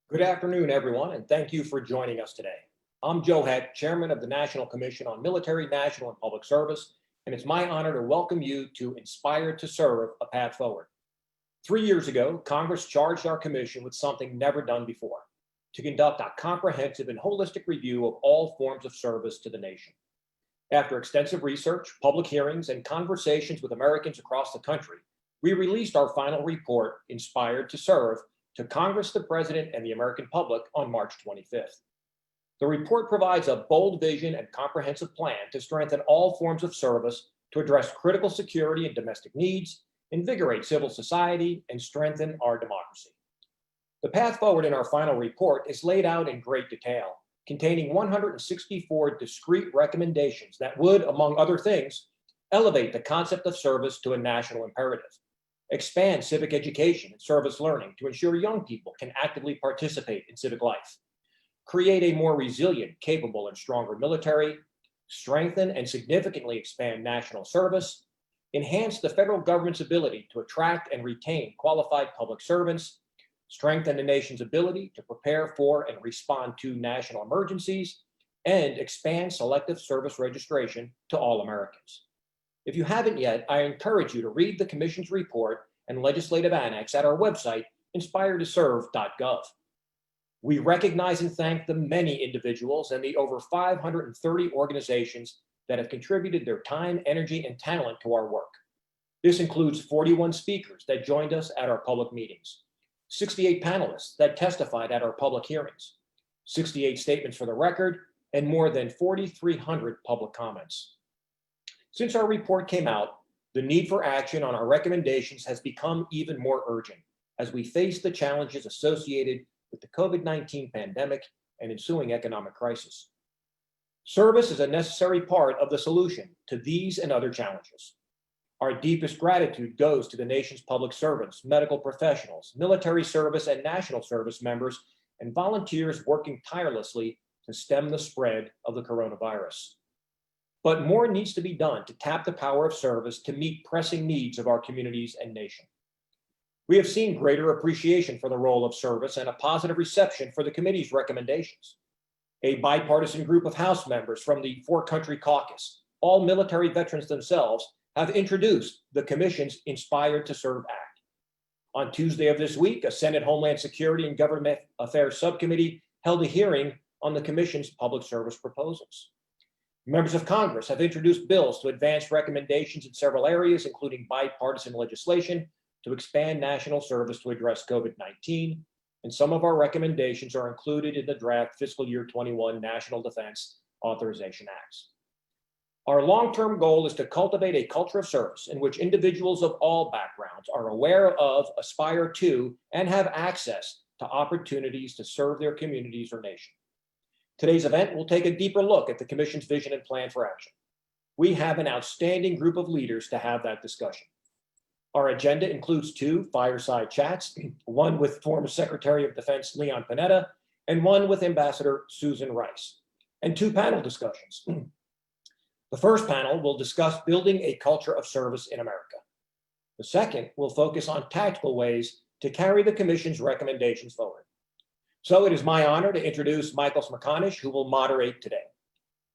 Good afternoon, everyone, and thank you for joining us today. I'm Joe Heck, Chairman of the National Commission on Military, National, and Public Service, and it's my honor to welcome you to Inspired to Serve, A Path Forward. 3 years ago, Congress charged our commission with something never done before, to conduct a comprehensive and holistic review of all forms of service to the nation. After extensive research, public hearings, and conversations with Americans across the country, we released our final report, Inspired to Serve, to Congress, the President, and the American public on March 25th. The report provides a bold vision and comprehensive plan to strengthen all forms of service to address critical security and domestic needs, invigorate civil society, and strengthen our democracy. The path forward in our final report is laid out in great detail, containing 164 discrete recommendations that would, among other things, elevate the concept of service to a national imperative, expand civic education and service learning to ensure young people can actively participate in civic life, create a more resilient, capable, and stronger military, strengthen and significantly expand national service, enhance the federal government's ability to attract and retain qualified public servants, strengthen the nation's ability to prepare for and respond to national emergencies, and expand selective service registration to all Americans. If you haven't yet, I encourage you to read the Commission's report and legislative annex at our website, inspiredtoserve.gov. We recognize and thank the many individuals and the over 530 organizations that have contributed their time, energy, and talent to our work. This includes 41 speakers that joined us at our public meetings, 68 panelists that testified at our public hearings, 68 statements for the record, and more than 4,300 public comments. Since our report came out, the need for action on our recommendations has become even more urgent as we face the challenges associated with the COVID-19 pandemic and ensuing economic crisis. Service is a necessary part of the solution to these and other challenges. Our deepest gratitude goes to the nation's public servants, medical professionals, military service and national service members, and volunteers working tirelessly to stem the spread of the coronavirus. But more needs to be done to tap the power of service to meet pressing needs of our communities and nation. We have seen greater appreciation for the role of service and a positive reception for the committee's recommendations. A bipartisan group of House members from the Four Country Caucus, all military veterans themselves, have introduced the Commission's Inspired to Serve Act. On Tuesday of this week, a Senate Homeland Security and Government Affairs Subcommittee held a hearing on the Commission's public service proposals. Members of Congress have introduced bills to advance recommendations in several areas, including bipartisan legislation to expand national service to address COVID-19, and some of our recommendations are included in the draft fiscal year 21 National Defense Authorization Acts. Our long-term goal is to cultivate a culture of service in which individuals of all backgrounds are aware of, aspire to, and have access to opportunities to serve their communities or nation. Today's event will take a deeper look at the Commission's vision and plan for action. We have an outstanding group of leaders to have that discussion. Our agenda includes 2 fireside chats, one with former Secretary of Defense Leon Panetta and one with Ambassador Susan Rice, and 2 panel discussions. The first panel will discuss building a culture of service in America. The second will focus on tactical ways to carry the Commission's recommendations forward. So it is my honor to introduce Michael Smerconish, who will moderate today.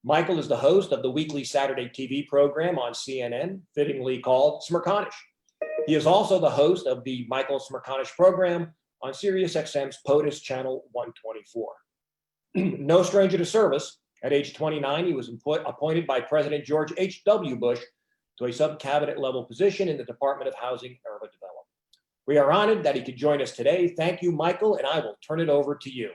Michael is the host of the weekly Saturday TV program on CNN, fittingly called Smerconish. He is also the host of the Michael Smerconish program on SiriusXM's POTUS Channel 124. No stranger to service, at age 29, he was appointed by President George H.W. Bush to a sub-cabinet level position in the Department of Housing and Urban Development. We are honored that he could join us today. Thank you, Michael, and I will turn it over to you.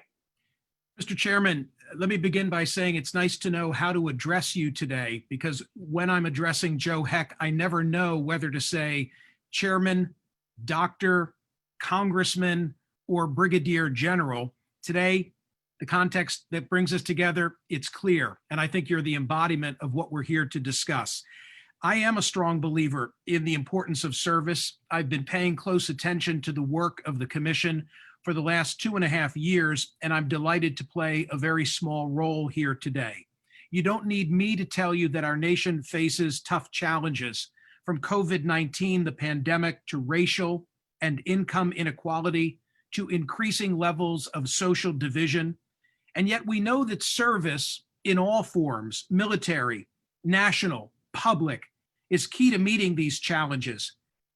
Mr. Chairman, let me begin by saying it's nice to know how to address you today, because when I'm addressing Joe Heck, I never know whether to say Chairman, doctor, congressman, or brigadier general. Today, the context that brings us together, it's clear. And I think you're the embodiment of what we're here to discuss. I am a strong believer in the importance of service. I've been paying close attention to the work of the commission for the last 2.5 years, and I'm delighted to play a very small role here today. You don't need me to tell you that our nation faces tough challenges, from COVID-19, the pandemic, to racial and income inequality, to increasing levels of social division. And yet we know that service in all forms, military, national, public, is key to meeting these challenges.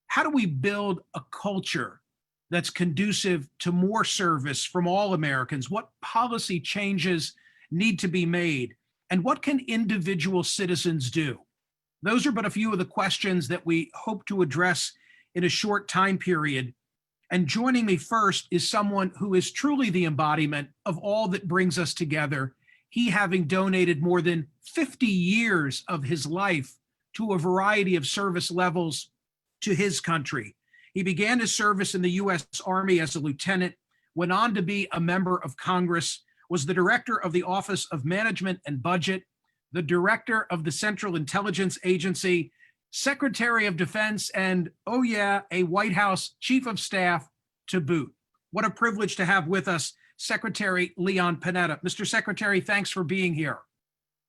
How do we build a culture that's conducive to more service from all Americans? What policy changes need to be made? And what can individual citizens do? Those are but a few of the questions that we hope to address in a short time period. And joining me first is someone who is truly the embodiment of all that brings us together, he having donated more than 50 years of his life to a variety of service levels to his country. He began his service in the U.S. Army as a lieutenant, went on to be a member of Congress, was the director of the Office of Management and Budget, the director of the Central Intelligence Agency, Secretary of Defense, and, oh yeah, a White House Chief of Staff to boot. What a privilege to have with us Secretary Leon Panetta. Mr. Secretary, thanks for being here.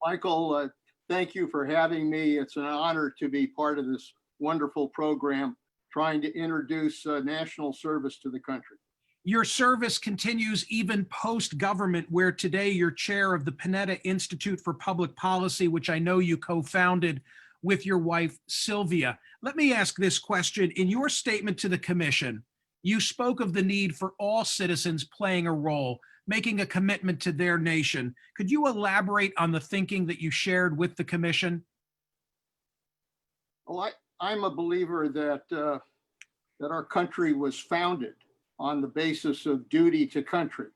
Michael, thank you for having me. It's an honor to be part of this wonderful program trying to introduce national service to the country. Your service continues even post-government, where today you're chair of the Panetta Institute for Public Policy, which I know you co-founded with your wife, Sylvia. Let me ask this question. In your statement to the commission, you spoke of the need for all citizens playing a role, making a commitment to their nation. Could you elaborate on the thinking that you shared with the commission? Well, I'm a believer that our country was founded on the basis of duty to country.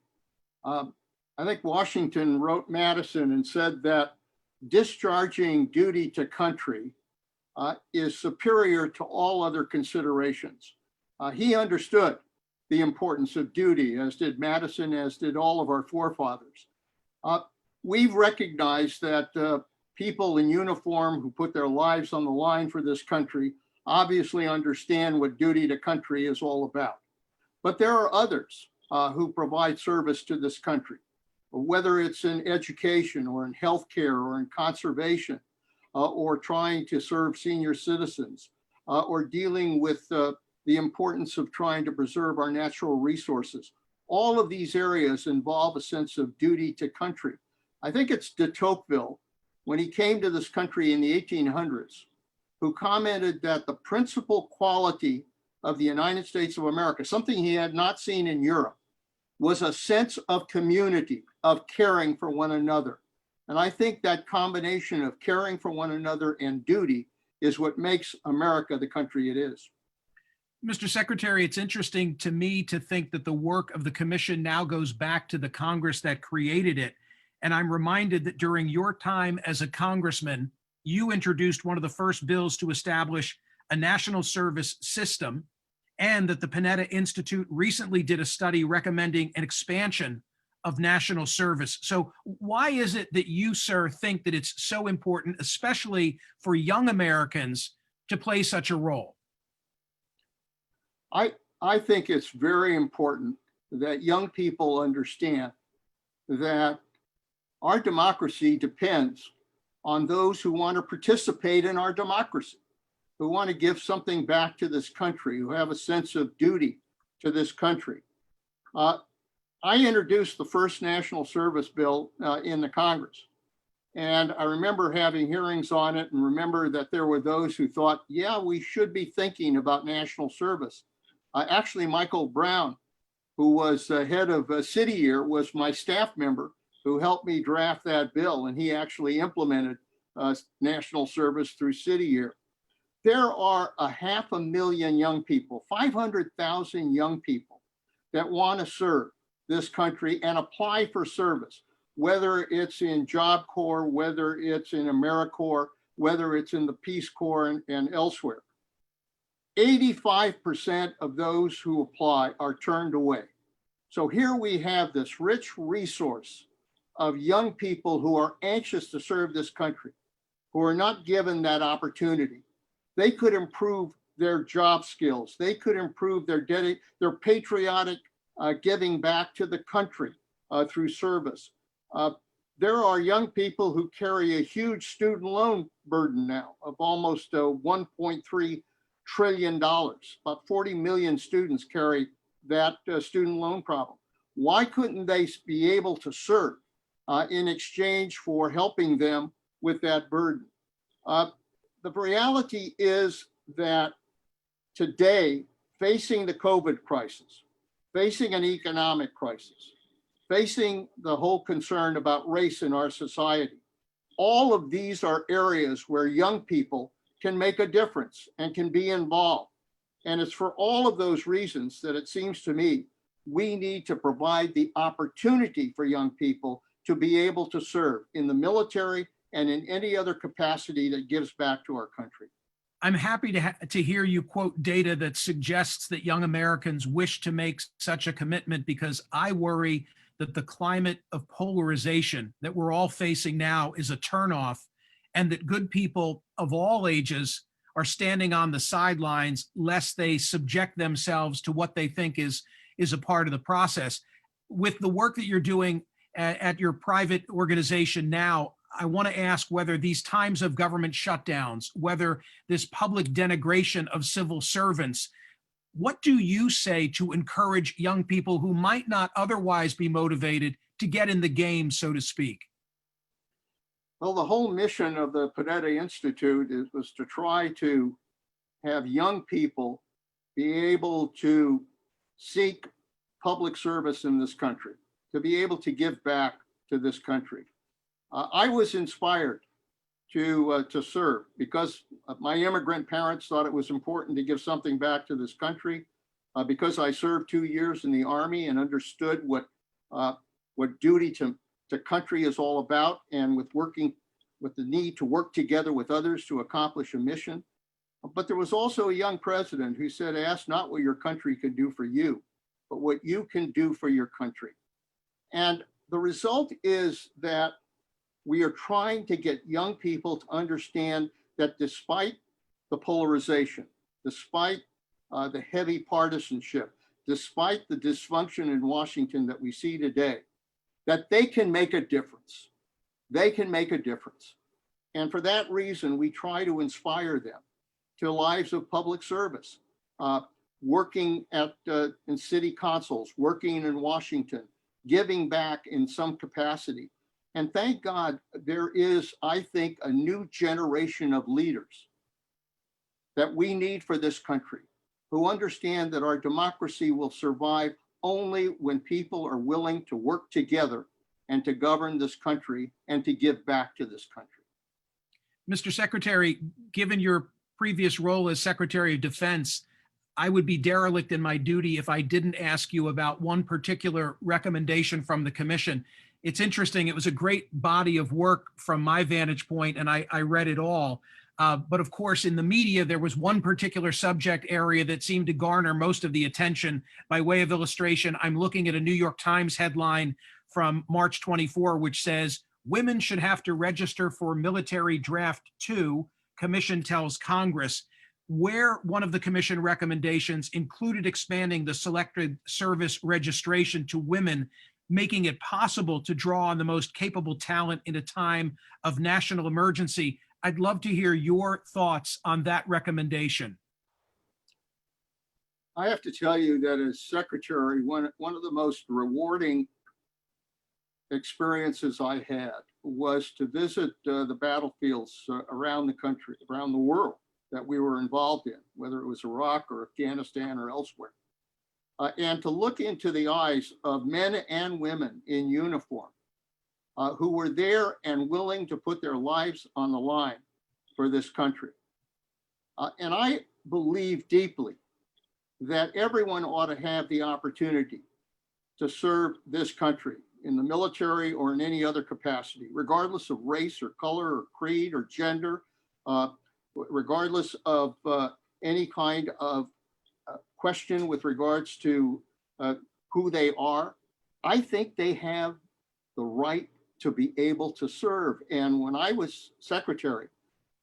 I think Washington wrote Madison and said that discharging duty to country is superior to all other considerations. He understood the importance of duty, as did Madison, as did all of our forefathers. We've recognized that people in uniform who put their lives on the line for this country obviously understand what duty to country is all about. But there are others who provide service to this country, whether it's in education or in healthcare or in conservation or trying to serve senior citizens or dealing with the importance of trying to preserve our natural resources. All of these areas involve a sense of duty to country. I think it's de Tocqueville, when he came to this country in the 1800s, who commented that the principal quality of the United States of America, something he had not seen in Europe, was a sense of community, of caring for one another. And I think that combination of caring for one another and duty is what makes America the country it is. Mr. Secretary, it's interesting to me to think that the work of the commission now goes back to the Congress that created it. And I'm reminded that during your time as a congressman, you introduced one of the first bills to establish a national service system, and that the Panetta Institute recently did a study recommending an expansion of national service. So why is it that you, sir, think that it's so important, especially for young Americans, to play such a role? I think it's very important that young people understand that our democracy depends on those who want to participate in our democracy, who want to give something back to this country, who have a sense of duty to this country. I introduced the first national service bill in the Congress. And I remember having hearings on it and remember that there were those who thought, yeah, we should be thinking about national service. Actually, Michael Brown, who was head of City Year, was my staff member who helped me draft that bill. And he actually implemented national service through City Year. There are 500,000 young people, 500,000 young people that want to serve this country and apply for service, whether it's in Job Corps, whether it's in AmeriCorps, whether it's in the Peace Corps and elsewhere. 85% of those who apply are turned away. So here we have this rich resource of young people who are anxious to serve this country, who are not given that opportunity. They could improve their job skills. They could improve their patriotic giving back to the country through service. There are young people who carry a huge student loan burden now of almost $1.3 trillion. About 40 million students carry that student loan problem. Why couldn't they be able to serve in exchange for helping them with that burden? The reality is that today, facing the COVID crisis, facing an economic crisis, facing the whole concern about race in our society, all of these are areas where young people can make a difference and can be involved. And it's for all of those reasons that it seems to me we need to provide the opportunity for young people to be able to serve in the military and in any other capacity that gives back to our country. I'm happy to hear you quote data that suggests that young Americans wish to make such a commitment, because I worry that the climate of polarization that we're all facing now is a turnoff, and that good people of all ages are standing on the sidelines lest they subject themselves to what they think is a part of the process. With the work that you're doing at your private organization now, I want to ask whether these times of government shutdowns, whether this public denigration of civil servants, what do you say to encourage young people who might not otherwise be motivated to get in the game, so to speak? Well, the whole mission of the Panetta Institute was to try to have young people be able to seek public service in this country, to be able to give back to this country. I was inspired to serve because my immigrant parents thought it was important to give something back to this country. Because I served 2 years in the Army and understood what duty to country is all about, and with the need to work together with others to accomplish a mission. But there was also a young president who said, ask not what your country can do for you, but what you can do for your country. And the result is that we are trying to get young people to understand that despite the polarization, despite the heavy partisanship, despite the dysfunction in Washington that we see today, that they can make a difference. They can make a difference. And for that reason, we try to inspire them to lives of public service, working in city councils, working in Washington, giving back in some capacity. And thank God there is, I think, a new generation of leaders that we need for this country, who understand that our democracy will survive only when people are willing to work together and to govern this country and to give back to this country. Mr. Secretary, given your previous role as Secretary of Defense, I would be derelict in my duty if I didn't ask you about one particular recommendation from the commission. It's interesting. It was a great body of work from my vantage point, and I read it all. But of course, in the media, there was one particular subject area that seemed to garner most of the attention. By way of illustration, I'm looking at a New York Times headline from March 24, which says, women should have to register for military draft 2, commission tells Congress, where one of the commission recommendations included expanding the selected service registration to women, making it possible to draw on the most capable talent in a time of national emergency. I'd love to hear your thoughts on that recommendation. I have to tell you that as secretary, one of the most rewarding experiences I had was to visit the battlefields around the country, around the world that we were involved in, whether it was Iraq or Afghanistan or elsewhere, and to look into the eyes of men and women in uniform who were there and willing to put their lives on the line for this country. And I believe deeply that everyone ought to have the opportunity to serve this country in the military or in any other capacity, regardless of race or color or creed or gender, regardless of any kind of question with regards to who they are. I think they have the right to be able to serve. And when I was secretary,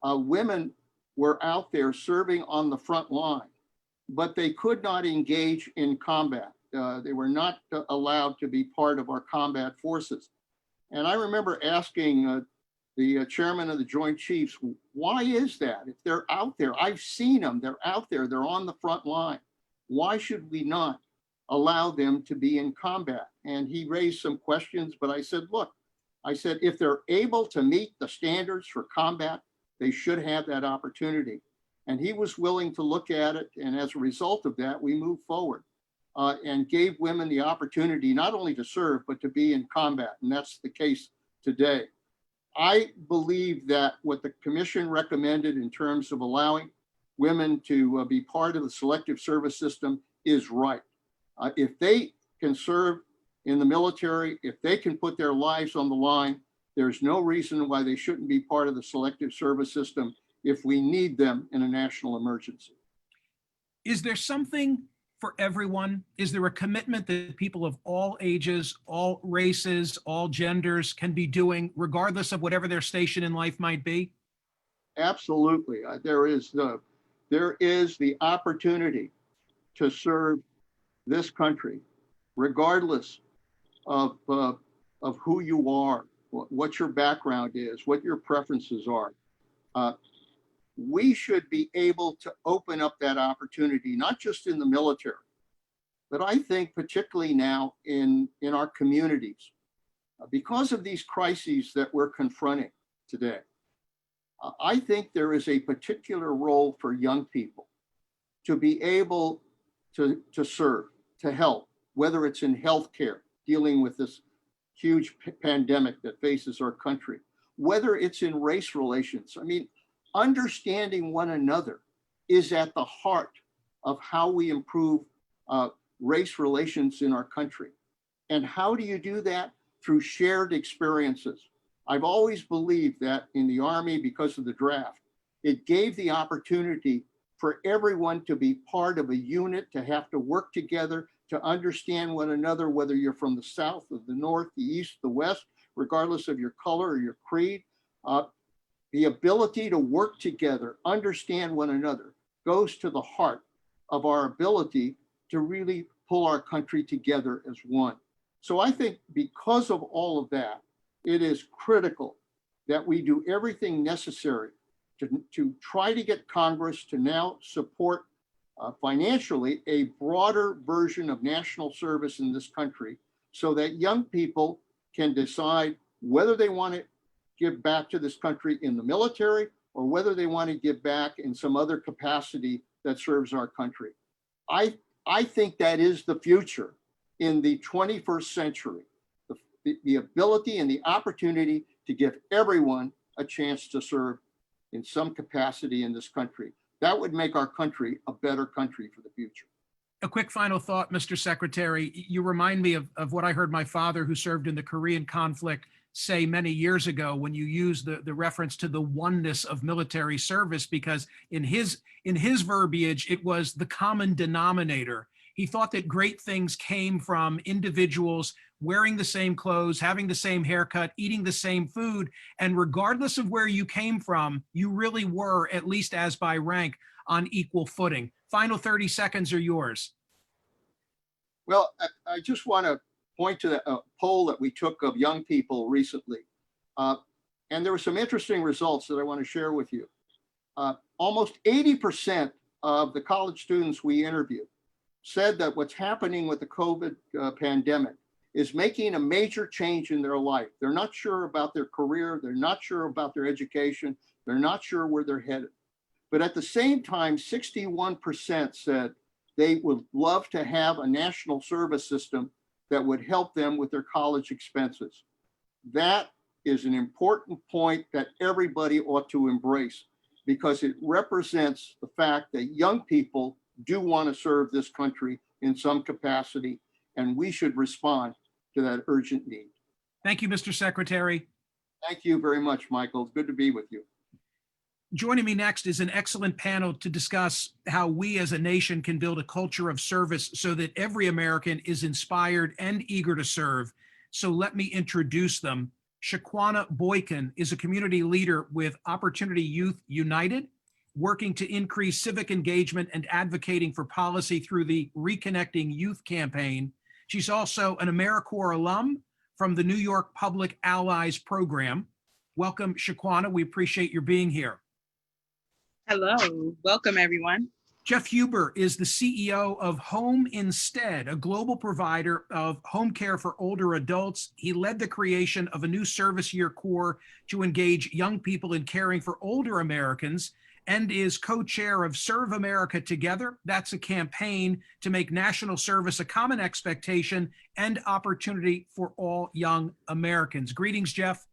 women were out there serving on the front line, but they could not engage in combat. They were not allowed to be part of our combat forces. And I remember asking the chairman of the Joint Chiefs, why is that? If they're out there, I've seen them, they're out there, they're on the front line. Why should we not allow them to be in combat? And he raised some questions, but I said, look, I said, if they're able to meet the standards for combat, they should have that opportunity. And he was willing to look at it. And as a result of that, we moved forward and gave women the opportunity not only to serve, but to be in combat. And that's the case today. I believe that what the commission recommended in terms of allowing women to be part of the selective service system is right. If they can serve in the military, if they can put their lives on the line, there's no reason why they shouldn't be part of the selective service system if we need them in a national emergency. Is there something for everyone? Is there a commitment that people of all ages, all races, all genders can be doing, regardless of whatever their station in life might be? Absolutely. There is the opportunity to serve this country, regardless of who you are, what your background is, what your preferences are. We should be able to open up that opportunity, not just in the military, but I think particularly now in our communities, because of these crises that we're confronting today. I think there is a particular role for young people to be able to serve, to help, whether it's in healthcare, dealing with this huge pandemic that faces our country, whether it's in race relations. I mean, understanding one another is at the heart of how we improve race relations in our country. And how do you do that? Through shared experiences. I've always believed that in the Army, because of the draft, it gave the opportunity for everyone to be part of a unit, to have to work together, to understand one another, whether you're from the South or the North, the East, the West, regardless of your color or your creed. The ability to work together, understand one another, goes to the heart of our ability to really pull our country together as one. So I think because of all of that, it is critical that we do everything necessary to try to get Congress to now support financially a broader version of national service in this country, so that young people can decide whether they want to give back to this country in the military or whether they want to give back in some other capacity that serves our country. I think that is the future in the 21st century, the ability and the opportunity to give everyone a chance to serve in some capacity in this country. That would make our country a better country for the future. A quick final thought, Mr. Secretary. You remind me of what I heard my father, who served in the Korean conflict, say many years ago when you used the reference to the oneness of military service, because in his verbiage, it was the common denominator. He thought that great things came from individuals wearing the same clothes, having the same haircut, eating the same food, and regardless of where you came from, you really were, at least as by rank, on equal footing. Final 30 seconds are yours. Well, I just want to point to a poll that we took of young people recently. And there were some interesting results that I want to share with you. Almost 80% of the college students we interviewed said that what's happening with the COVID pandemic is making a major change in their life. They're not sure about their career. They're not sure about their education. They're not sure where they're headed. But at the same time, 61% said they would love to have a national service system that would help them with their college expenses. That is an important point that everybody ought to embrace, because it represents the fact that young people do want to serve this country in some capacity, and we should respond to that urgent need. Thank you, Mr. Secretary. Thank you very much, Michael. It's good to be with you. Joining me next is an excellent panel to discuss how we as a nation can build a culture of service so that every American is inspired and eager to serve. So let me introduce them. Shaquana Boykin is a community leader with Opportunity Youth United, working to increase civic engagement and advocating for policy through the Reconnecting Youth campaign. She's also an AmeriCorps alum from the New York Public Allies program. Welcome, Shaquana. We appreciate your being here. Hello, welcome everyone. Jeff Huber is the CEO of Home Instead, a global provider of home care for older adults. He led the creation of a new service year core to engage young people in caring for older Americans and is co-chair of Serve America Together. That's a campaign to make national service a common expectation and opportunity for all young Americans. Greetings, Jeff.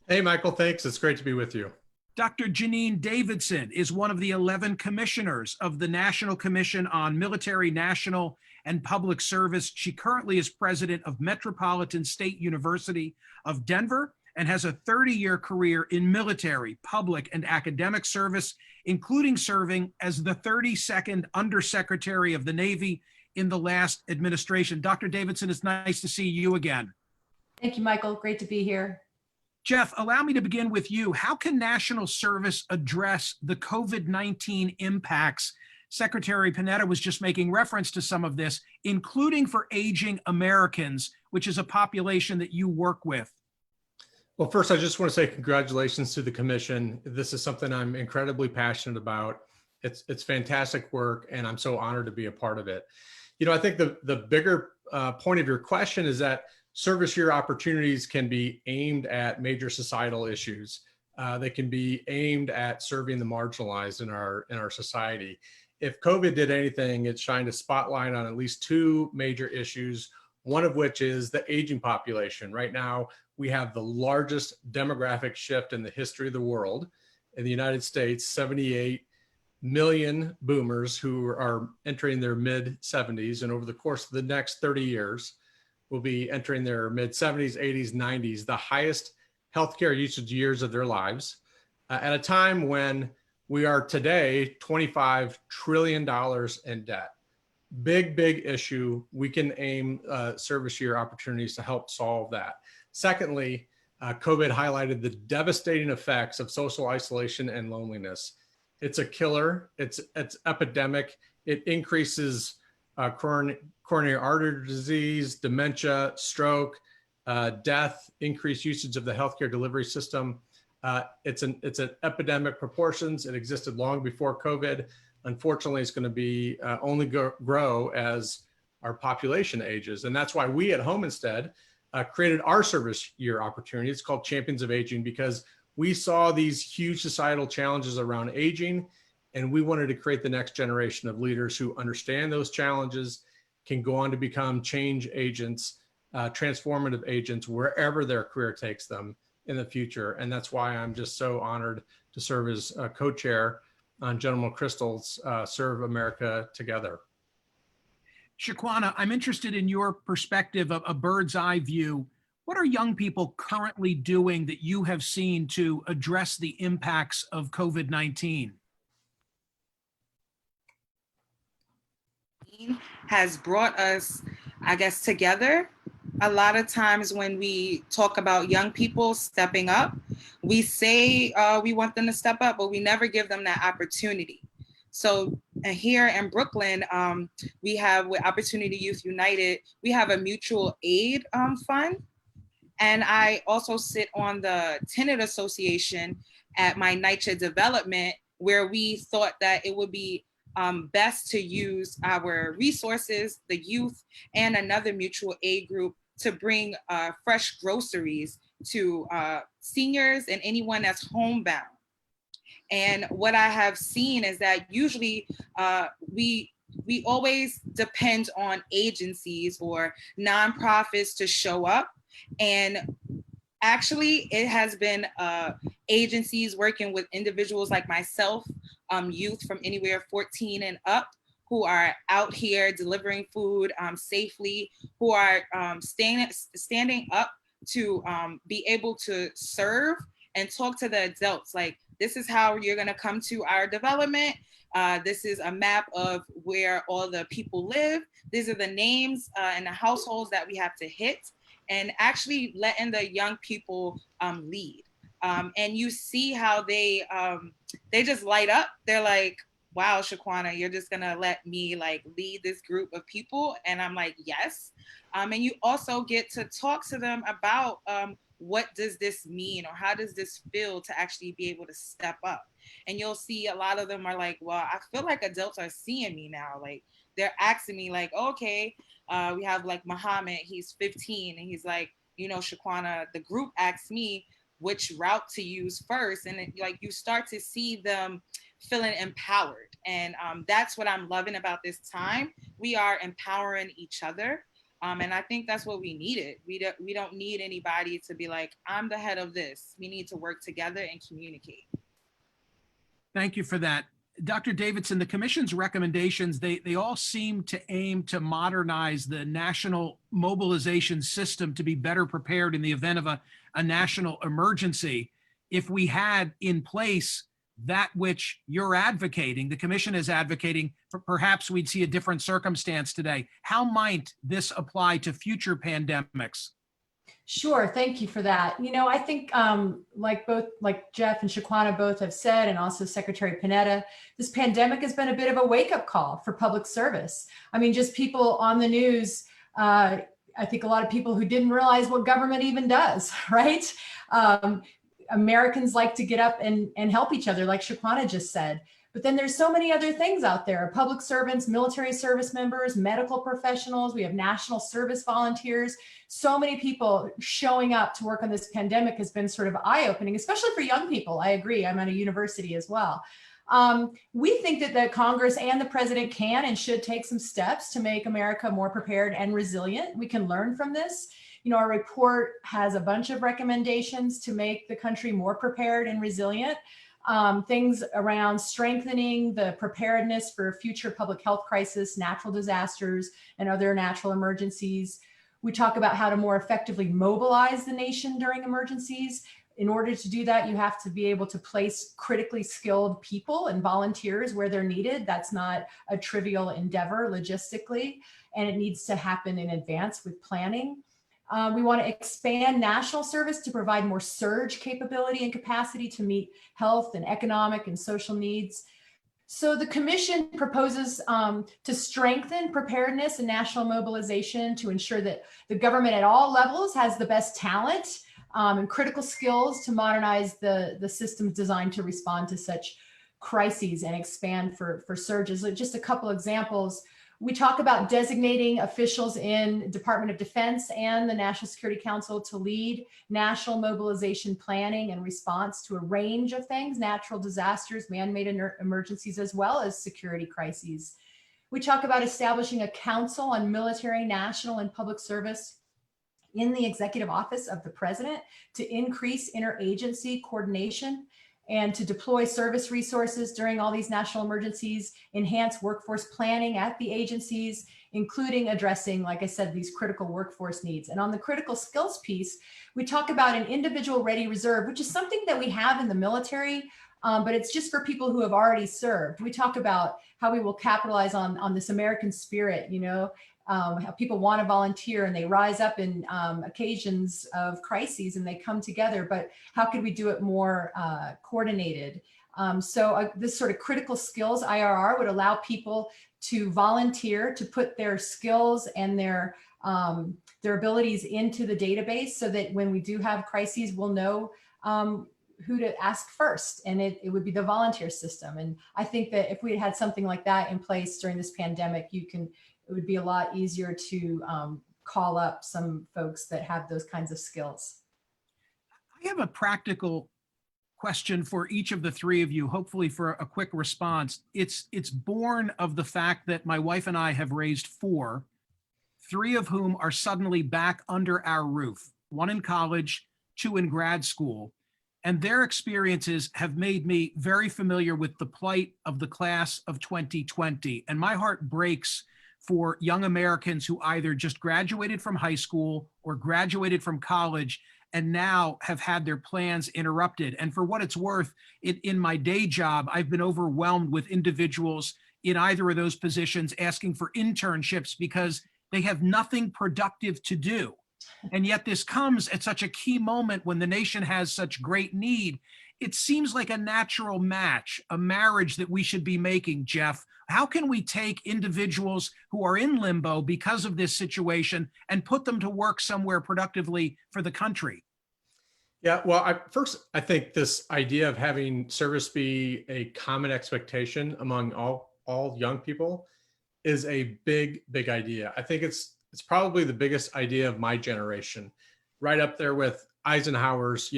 Hey, Michael, thanks. It's great to be with you. Dr. Janine Davidson is one of the 11 commissioners of the National Commission on Military, National, and Public Service. She currently is president of Metropolitan State University of Denver and has a 30-year career in military, public, and academic service, including serving as the 32nd Undersecretary of the Navy in the last administration. Dr. Davidson, it's nice to see you again. Thank you, Michael. Great to be here. Jeff, allow me to begin with you. How can national service address the COVID-19 impacts? Secretary Panetta was just making reference to some of this, including for aging Americans, which is a population that you work with. Well, first, I just want to say congratulations to the commission. This is something I'm incredibly passionate about. It's fantastic work, and I'm so honored to be a part of it. You know, I think the bigger point of your question is that service year opportunities can be aimed at major societal issues. They can be aimed at serving the marginalized in our society. If COVID did anything, it shined a spotlight on at least two major issues, one of which is the aging population. Right now, we have the largest demographic shift in the history of the world. In the United States, 78 million boomers who are entering their mid-70s, and over the course of the next 30 years, will be entering their mid-70s, 80s, 90s, the highest healthcare usage years of their lives, at a time when we are today $25 trillion in debt. Big issue. We can aim service year opportunities to help solve that. Secondly, COVID highlighted the devastating effects of social isolation and loneliness. It's a killer. It's epidemic. It increases coronary artery disease, dementia, stroke, death, increased usage of the healthcare delivery system. It's an epidemic proportions. It existed long before COVID. Unfortunately, it's going to be only grow as our population ages. And that's why we at Home Instead created our service year opportunity. It's called Champions of Aging, because we saw these huge societal challenges around aging, and we wanted to create the next generation of leaders who understand those challenges, can go on to become change agents, transformative agents, wherever their career takes them in the future. And that's why I'm just so honored to serve as co-chair on General McChrystal's Serve America Together. Shaquana, I'm interested in your perspective of a bird's eye view. What are young people currently doing that you have seen to address the impacts of COVID-19? Has brought us, I guess, together. A lot of times when we talk about young people stepping up, we say we want them to step up, but we never give them that opportunity. So here in Brooklyn, we have with Opportunity Youth United, we have a mutual aid fund. And I also sit on the Tenant Association at my NYCHA development, where we thought that it would be best to use our resources, the youth, and another mutual aid group to bring fresh groceries to seniors and anyone that's homebound. And what I have seen is that usually we always depend on agencies or nonprofits to show up. And actually, it has been agencies working with individuals like myself, youth from anywhere 14 and up, who are out here delivering food safely, who are standing up to be able to serve and talk to the adults. Like, this is how you're going to come to our development. This is a map of where all the people live. These are the names and the households that we have to hit, and actually letting the young people lead. And you see how they just light up. They're like, wow, Shaquana, you're just gonna let me like lead this group of people? And I'm like, yes. And you also get to talk to them about what does this mean, or how does this feel to actually be able to step up? And you'll see a lot of them are like, well, I feel like adults are seeing me now. Like, they're asking me like, okay, we have like Muhammad, he's 15, and he's like, Shaquana, the group asked me which route to use first. And like, you start to see them feeling empowered. And that's what I'm loving about this time. We are empowering each other. And I think that's what we needed. We don't need anybody to be like, I'm the head of this. We need to work together and communicate. Thank you for that. Dr. Davidson, the commission's recommendations, they all seem to aim to modernize the national mobilization system to be better prepared in the event of a national emergency. If we had in place that which you're advocating, the commission is advocating, perhaps we'd see a different circumstance today. How might this apply to future pandemics? Sure, thank you for that. I think like Jeff and Shaquana both have said, and also Secretary Panetta, this pandemic has been a bit of a wake-up call for public service. I mean, just people on the news, I think a lot of people who didn't realize what government even does, right? Americans like to get up and help each other, like Shaquana just said. But then there's so many other things out there: public servants, military service members, medical professionals. We have national service volunteers. So many people showing up to work on this pandemic has been sort of eye-opening, especially for young people. I agree. I'm at a university as well. We think that the Congress and the president can and should take some steps to make America more prepared and resilient. We can learn from this. Our report has a bunch of recommendations to make the country more prepared and resilient. Things around strengthening the preparedness for future public health crisis, natural disasters, and other natural emergencies. We talk about how to more effectively mobilize the nation during emergencies. In order to do that, you have to be able to place critically skilled people and volunteers where they're needed. That's not a trivial endeavor logistically, and it needs to happen in advance with planning. We want to expand national service to provide more surge capability and capacity to meet health and economic and social needs. So the commission proposes to strengthen preparedness and national mobilization to ensure that the government at all levels has the best talent and critical skills to modernize the systems designed to respond to such crises and expand for surges. So just a couple examples. We talk about designating officials in Department of Defense and the National Security Council to lead national mobilization planning and response to a range of things: natural disasters, man-made emergencies, as well as security crises. We talk about establishing a council on military, national, and public service in the executive office of the president to increase interagency coordination and to deploy service resources during all these national emergencies, enhance workforce planning at the agencies, including addressing, like I said, these critical workforce needs. And on the critical skills piece, we talk about an individual ready reserve, which is something that we have in the military, but it's just for people who have already served. We talk about how we will capitalize on this American spirit, how people want to volunteer and they rise up in occasions of crises and they come together, but how could we do it more coordinated? So this sort of critical skills IRR would allow people to volunteer, to put their skills and their abilities into the database so that when we do have crises, we'll know who to ask first, and it would be the volunteer system. And I think that if we had something like that in place during this pandemic, it would be a lot easier to call up some folks that have those kinds of skills. I have a practical question for each of the three of you, hopefully for a quick response. It's born of the fact that my wife and I have raised four, three of whom are suddenly back under our roof, one in college, two in grad school. And their experiences have made me very familiar with the plight of the class of 2020. And my heart breaks for young Americans who either just graduated from high school or graduated from college and now have had their plans interrupted. And for what it's worth, in my day job, I've been overwhelmed with individuals in either of those positions asking for internships because they have nothing productive to do. And yet this comes at such a key moment when the nation has such great need. It seems like a natural match, a marriage that we should be making, Jeff. How can we take individuals who are in limbo because of this situation and put them to work somewhere productively for the country? Yeah, well, I think this idea of having service be a common expectation among all young people is a big idea. I think it's probably the biggest idea of my generation, right up there with Eisenhower's,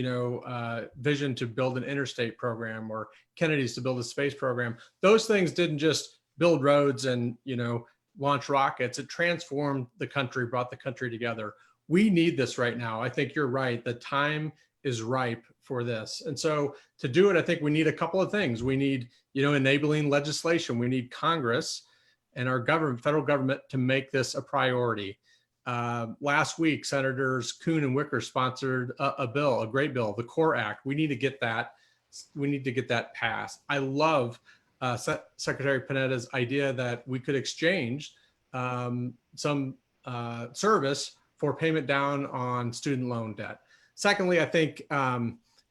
vision to build an interstate program, or Kennedy's to build a space program. Those things didn't just build roads and, launch rockets. It transformed the country, brought the country together. We need this right now. I think you're right. The time is ripe for this. And so to do it, I think we need a couple of things. We need, enabling legislation. We need Congress and our federal government to make this a priority. Last week, Senators Kuhn and Wicker sponsored a bill, a great bill, the CORE Act. We need to get that. We need to get that passed. I love Secretary Panetta's idea that we could exchange some service for payment down on student loan debt. Secondly, I think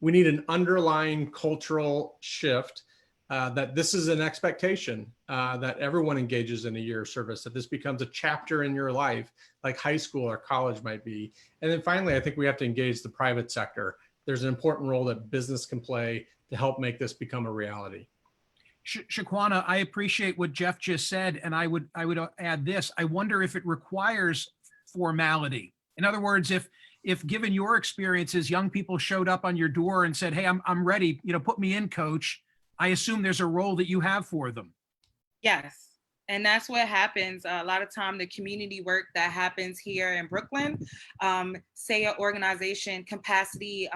we need an underlying cultural shift that this is an expectation that everyone engages in a year of service, that this becomes a chapter in your life, like high school or college might be. And then finally, I think we have to engage the private sector. There's an important role that business can play to help make this become a reality. Shaquana, I appreciate what Jeff just said, and I would add this. I wonder if it requires formality. In other words, if given your experiences, young people showed up on your door and said, "Hey, I'm ready, put me in, coach," I assume there's a role that you have for them. Yes. And that's what happens. A lot of time, the community work that happens here in Brooklyn, say an organization capacity,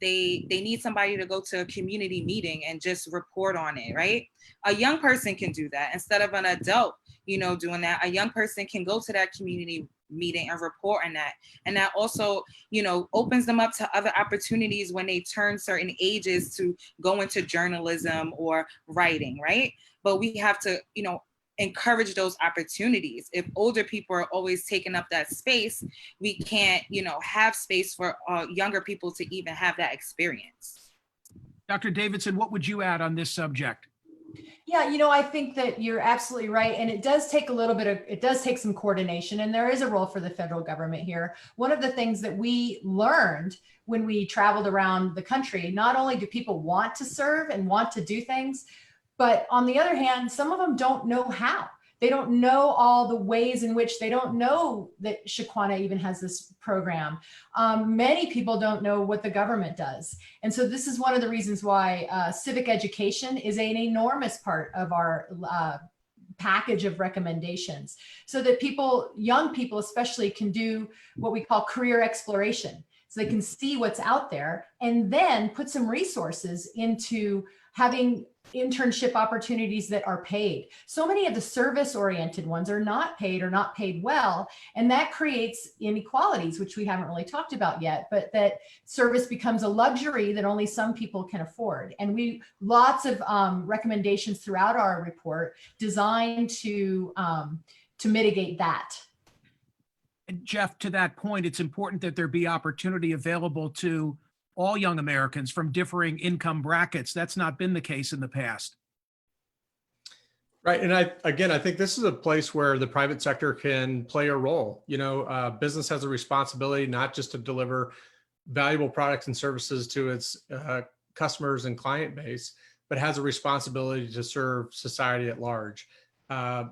they need somebody to go to a community meeting and just report on it, right? A young person can do that instead of an adult, doing that. A young person can go to that community meeting and report on that. And that also, opens them up to other opportunities when they turn certain ages to go into journalism or writing, right? But we have to, encourage those opportunities. If older people are always taking up that space, we can't, have space for younger people to even have that experience. Dr. Davidson, what would you add on this subject? Yeah, I think that you're absolutely right. And it does take some coordination, and there is a role for the federal government here. One of the things that we learned when we traveled around the country, not only do people want to serve and want to do things, but on the other hand, some of them don't know how. They don't know all the ways in which they don't know that Shaquana even has this program. Many people don't know what the government does. And so this is one of the reasons why civic education is an enormous part of our package of recommendations, so that young people especially, can do what we call career exploration. So they can see what's out there and then put some resources into having internship opportunities that are paid. So many of the service-oriented ones are not paid or not paid well, and that creates inequalities, which we haven't really talked about yet, but that service becomes a luxury that only some people can afford. And lots of recommendations throughout our report designed to mitigate that. And Jeff, to that point, it's important that there be opportunity available to all young Americans from differing income brackets. That's not been the case in the past. Right. And I think this is a place where the private sector can play a role. Business has a responsibility not just to deliver valuable products and services to its customers and client base, but has a responsibility to serve society at large.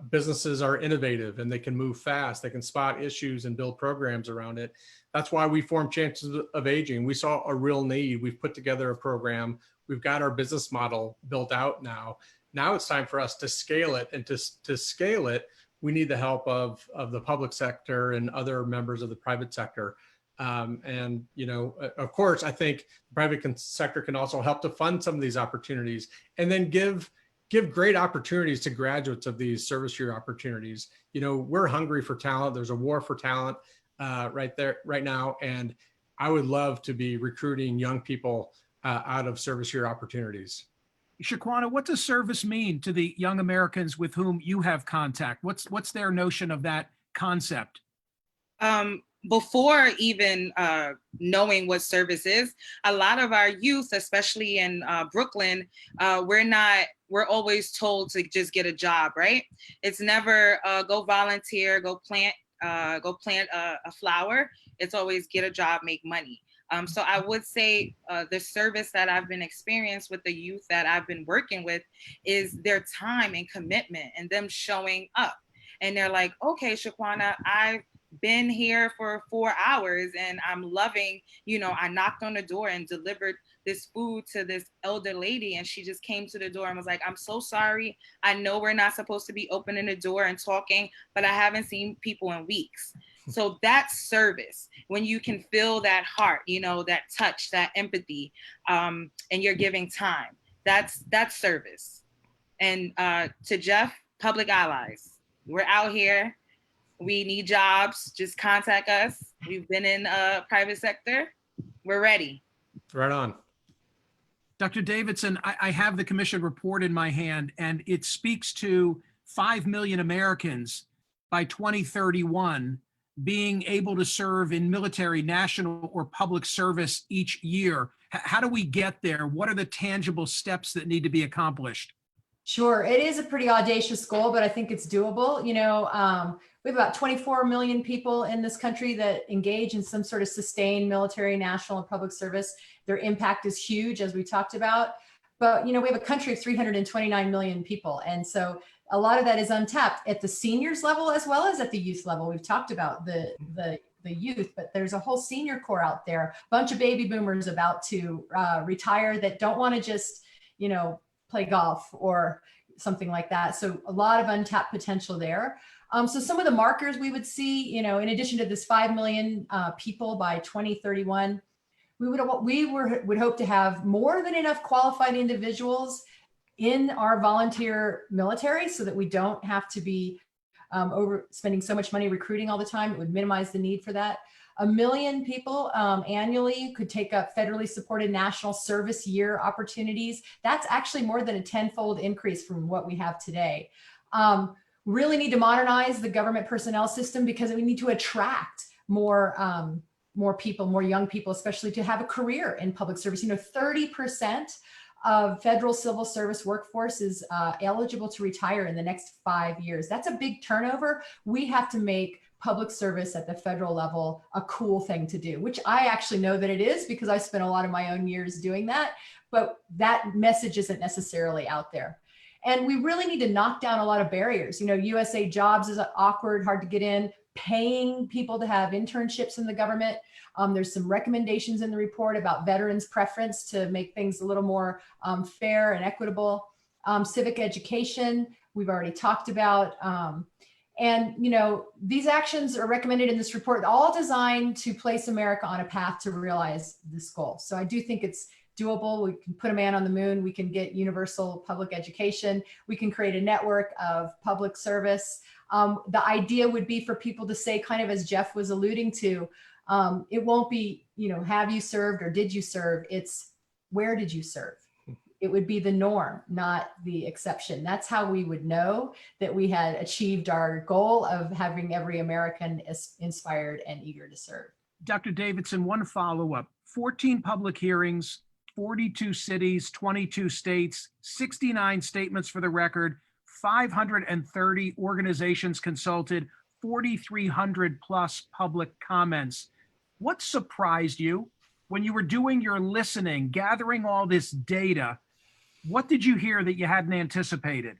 Businesses are innovative and they can move fast. They can spot issues and build programs around it. That's why we formed Champions of Aging. We saw a real need. We've put together a program. We've got our business model built out now. Now it's time for us to scale it. And to scale it, we need the help of the public sector and other members of the private sector. Of course, I think the private sector can also help to fund some of these opportunities and then give give great opportunities to graduates of these service year opportunities. You know, we're hungry for talent. There's a war for talent right now. And I would love to be recruiting young people out of service year opportunities. Shaquana, what does service mean to the young Americans with whom you have contact? What's their notion of that concept? Before even knowing what service is, a lot of our youth, especially in Brooklyn, we're always told to just get a job, right? It's never go volunteer, go plant a flower. It's always get a job, make money. So I would say the service that I've been experienced with the youth that I've been working with is their time and commitment and them showing up. And they're like, okay, Shaquana, I've been here for 4 hours and I'm loving, I knocked on the door and delivered this food to this elder lady, and she just came to the door and was like, I'm so sorry. I know we're not supposed to be opening the door and talking, but I haven't seen people in weeks. So that's service, when you can feel that heart, that touch, that empathy, and you're giving time. That's service. And to Jeff, public allies. We're out here. We need jobs. Just contact us. We've been in private sector. We're ready. Right on. Dr. Davidson, I have the commission report in my hand, and it speaks to 5 million Americans by 2031 being able to serve in military, national, or public service each year. How do we get there? What are the tangible steps that need to be accomplished? Sure, it is a pretty audacious goal, but I think it's doable. We have about 24 million people in this country that engage in some sort of sustained military, national, and public service. Their impact is huge, as we talked about. But, we have a country of 329 million people. And so a lot of that is untapped at the seniors level as well as at the youth level. We've talked about the youth, but there's a whole senior core out there, a bunch of baby boomers about to retire that don't want to just, play golf or something like that. So a lot of untapped potential there. So some of the markers we would see, in addition to this 5 million people by 2031, we would hope to have more than enough qualified individuals in our volunteer military so that we don't have to be over spending so much money recruiting all the time. It would minimize the need for that. 1 million people annually could take up federally supported national service year opportunities. That's actually more than a 10-fold increase from what we have today. Really need to modernize the government personnel system because we need to attract more people, more young people, especially to have a career in public service. 30% of federal civil service workforce is eligible to retire in the next 5 years. That's a big turnover. We have to make public service at the federal level a cool thing to do, which I actually know that it is because I spent a lot of my own years doing that, but that message isn't necessarily out there. And we really need to knock down a lot of barriers. USA Jobs is awkward, hard to get in, paying people to have internships in the government. There's some recommendations in the report about veterans' preference to make things a little more fair and equitable. Civic education, we've already talked about. And these actions are recommended in this report, all designed to place America on a path to realize this goal. So I do think it's doable. We can put a man on the moon. We can get universal public education. We can create a network of public service. The idea would be for people to say, kind of as Jeff was alluding to, it won't be, have you served or did you serve? It's where did you serve? It would be the norm, not the exception. That's how we would know that we had achieved our goal of having every American inspired and eager to serve. Dr. Davidson, one follow-up. 14 public hearings, 42 cities, 22 states, 69 statements for the record, 530 organizations consulted, 4,300 plus public comments. What surprised you when you were doing your listening, gathering all this data? What did you hear that you hadn't anticipated?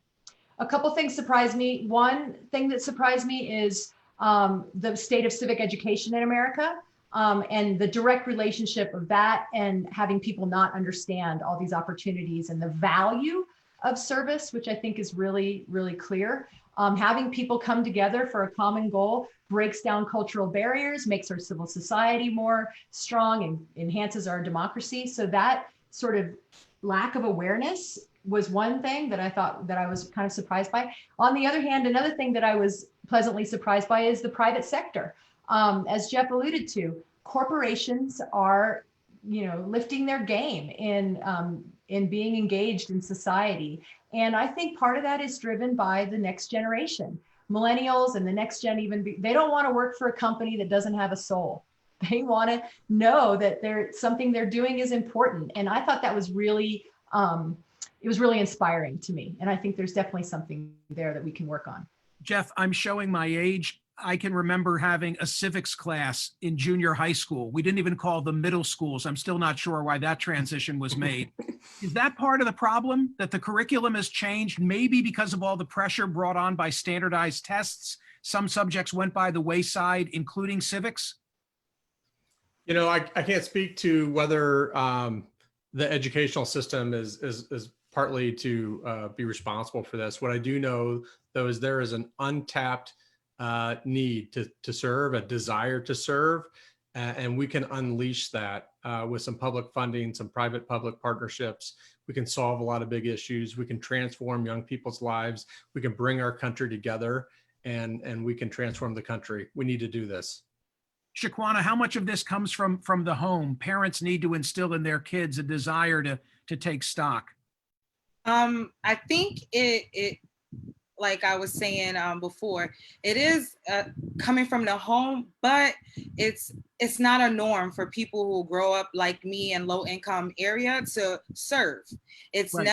A couple things surprised me. One thing that surprised me is the state of civic education in America and the direct relationship of that and having people not understand all these opportunities and the value of service, which I think is really, really clear. Having people come together for a common goal breaks down cultural barriers, makes our civil society more strong and enhances our democracy. So that sort of lack of awareness was one thing that I thought that I was kind of surprised by. On the other hand, another thing that I was pleasantly surprised by is the private sector. As Jeff alluded to, corporations are, lifting their game in being engaged in society. And I think part of that is driven by the next generation. Millennials and the next gen they don't want to work for a company that doesn't have a soul. They want to know that something they're doing is important. And I thought that was really, it was really inspiring to me. And I think there's definitely something there that we can work on. Jeff, I'm showing my age. I can remember having a civics class in junior high school. We didn't even call them middle schools. I'm still not sure why that transition was made. Is that part of the problem, that the curriculum has changed, maybe because of all the pressure brought on by standardized tests? Some subjects went by the wayside, including civics? I can't speak to whether the educational system is partly to be responsible for this. What I do know, though, is there is an untapped need to serve, a desire to serve, and we can unleash that with some public funding, some private-public partnerships. We can solve a lot of big issues. We can transform young people's lives. We can bring our country together, and we can transform the country. We need to do this. Shaquana, how much of this comes from the home? Parents need to instill in their kids a desire to take stock. I think it like I was saying before, it is coming from the home, but it's not a norm for people who grow up like me in low income area to serve. It's Right.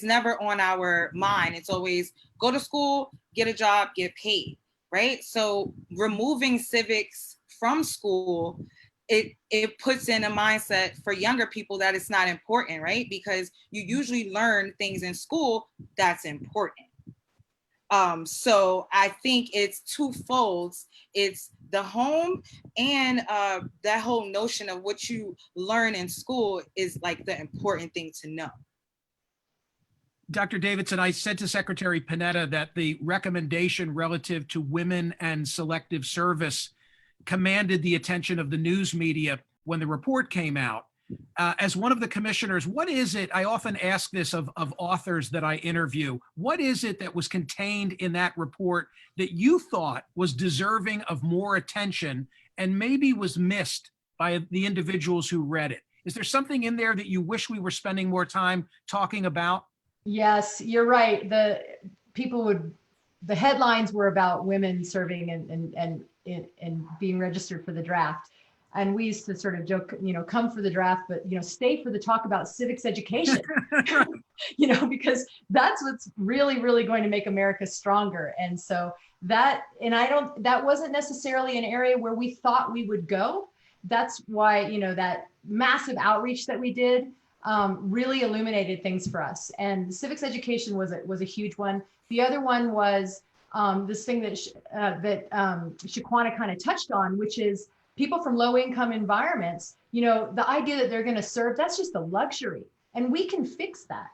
never on our mind. It's always go to school, get a job, get paid, right? So removing civics from school, it puts in a mindset for younger people that it's not important, right? Because you usually learn things in school that's important. So I think it's twofold. It's the home and that whole notion of what you learn in school is like the important thing to know. Dr. Davidson, I said to Secretary Panetta that the recommendation relative to women and selective service commanded the attention of the news media when the report came out. As one of the commissioners, what is it, I often ask this of authors that I interview, what is it that was contained in that report that you thought was deserving of more attention and maybe was missed by the individuals who read it? Is there something in there that you wish we were spending more time talking about? Yes, you're right. The headlines were about women serving and being registered for the draft. And we used to sort of joke, come for the draft, but, stay for the talk about civics education, because that's what's really, really going to make America stronger. And so that wasn't necessarily an area where we thought we would go. That's why, that massive outreach that we did really illuminated things for us. And civics education was a huge one. The other one was this thing that Shaquana kind of touched on, which is people from low income environments, the idea that they're going to serve, that's just a luxury. And we can fix that.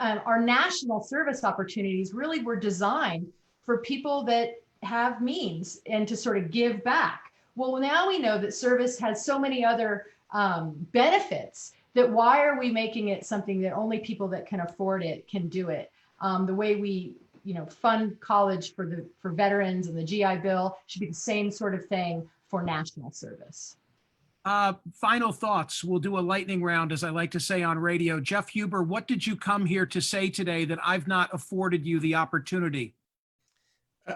Our national service opportunities really were designed for people that have means and to sort of give back. Well, now we know that service has so many other benefits that why are we making it something that only people that can afford it can do it? The way we fund college for veterans and the GI Bill should be the same sort of thing for national service. Final thoughts. We'll do a lightning round, as I like to say on radio. Jeff Huber, what did you come here to say today that I've not afforded you the opportunity?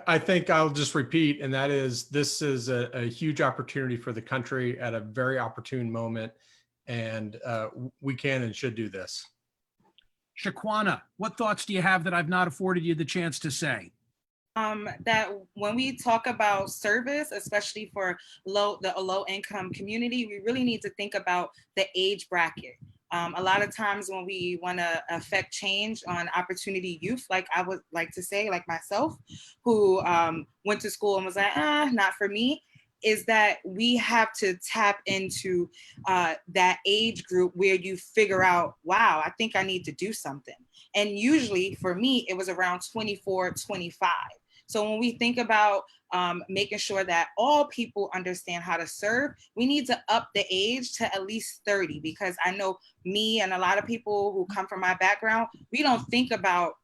I think I'll just repeat, and that is, this is a huge opportunity for the country at a very opportune moment, and we can and should do this. Shaquana, what thoughts do you have that I've not afforded you the chance to say? That when we talk about service, especially for the low income community, we really need to think about the age bracket. A lot of times when we want to affect change on opportunity youth, like I would like to say, like myself, who went to school and was like, not for me, is that we have to tap into that age group where you figure out, wow, I think I need to do something. And usually for me, it was around 24, 25. So when we think about making sure that all people understand how to serve, we need to up the age to at least 30, because I know me and a lot of people who come from my background, we don't think about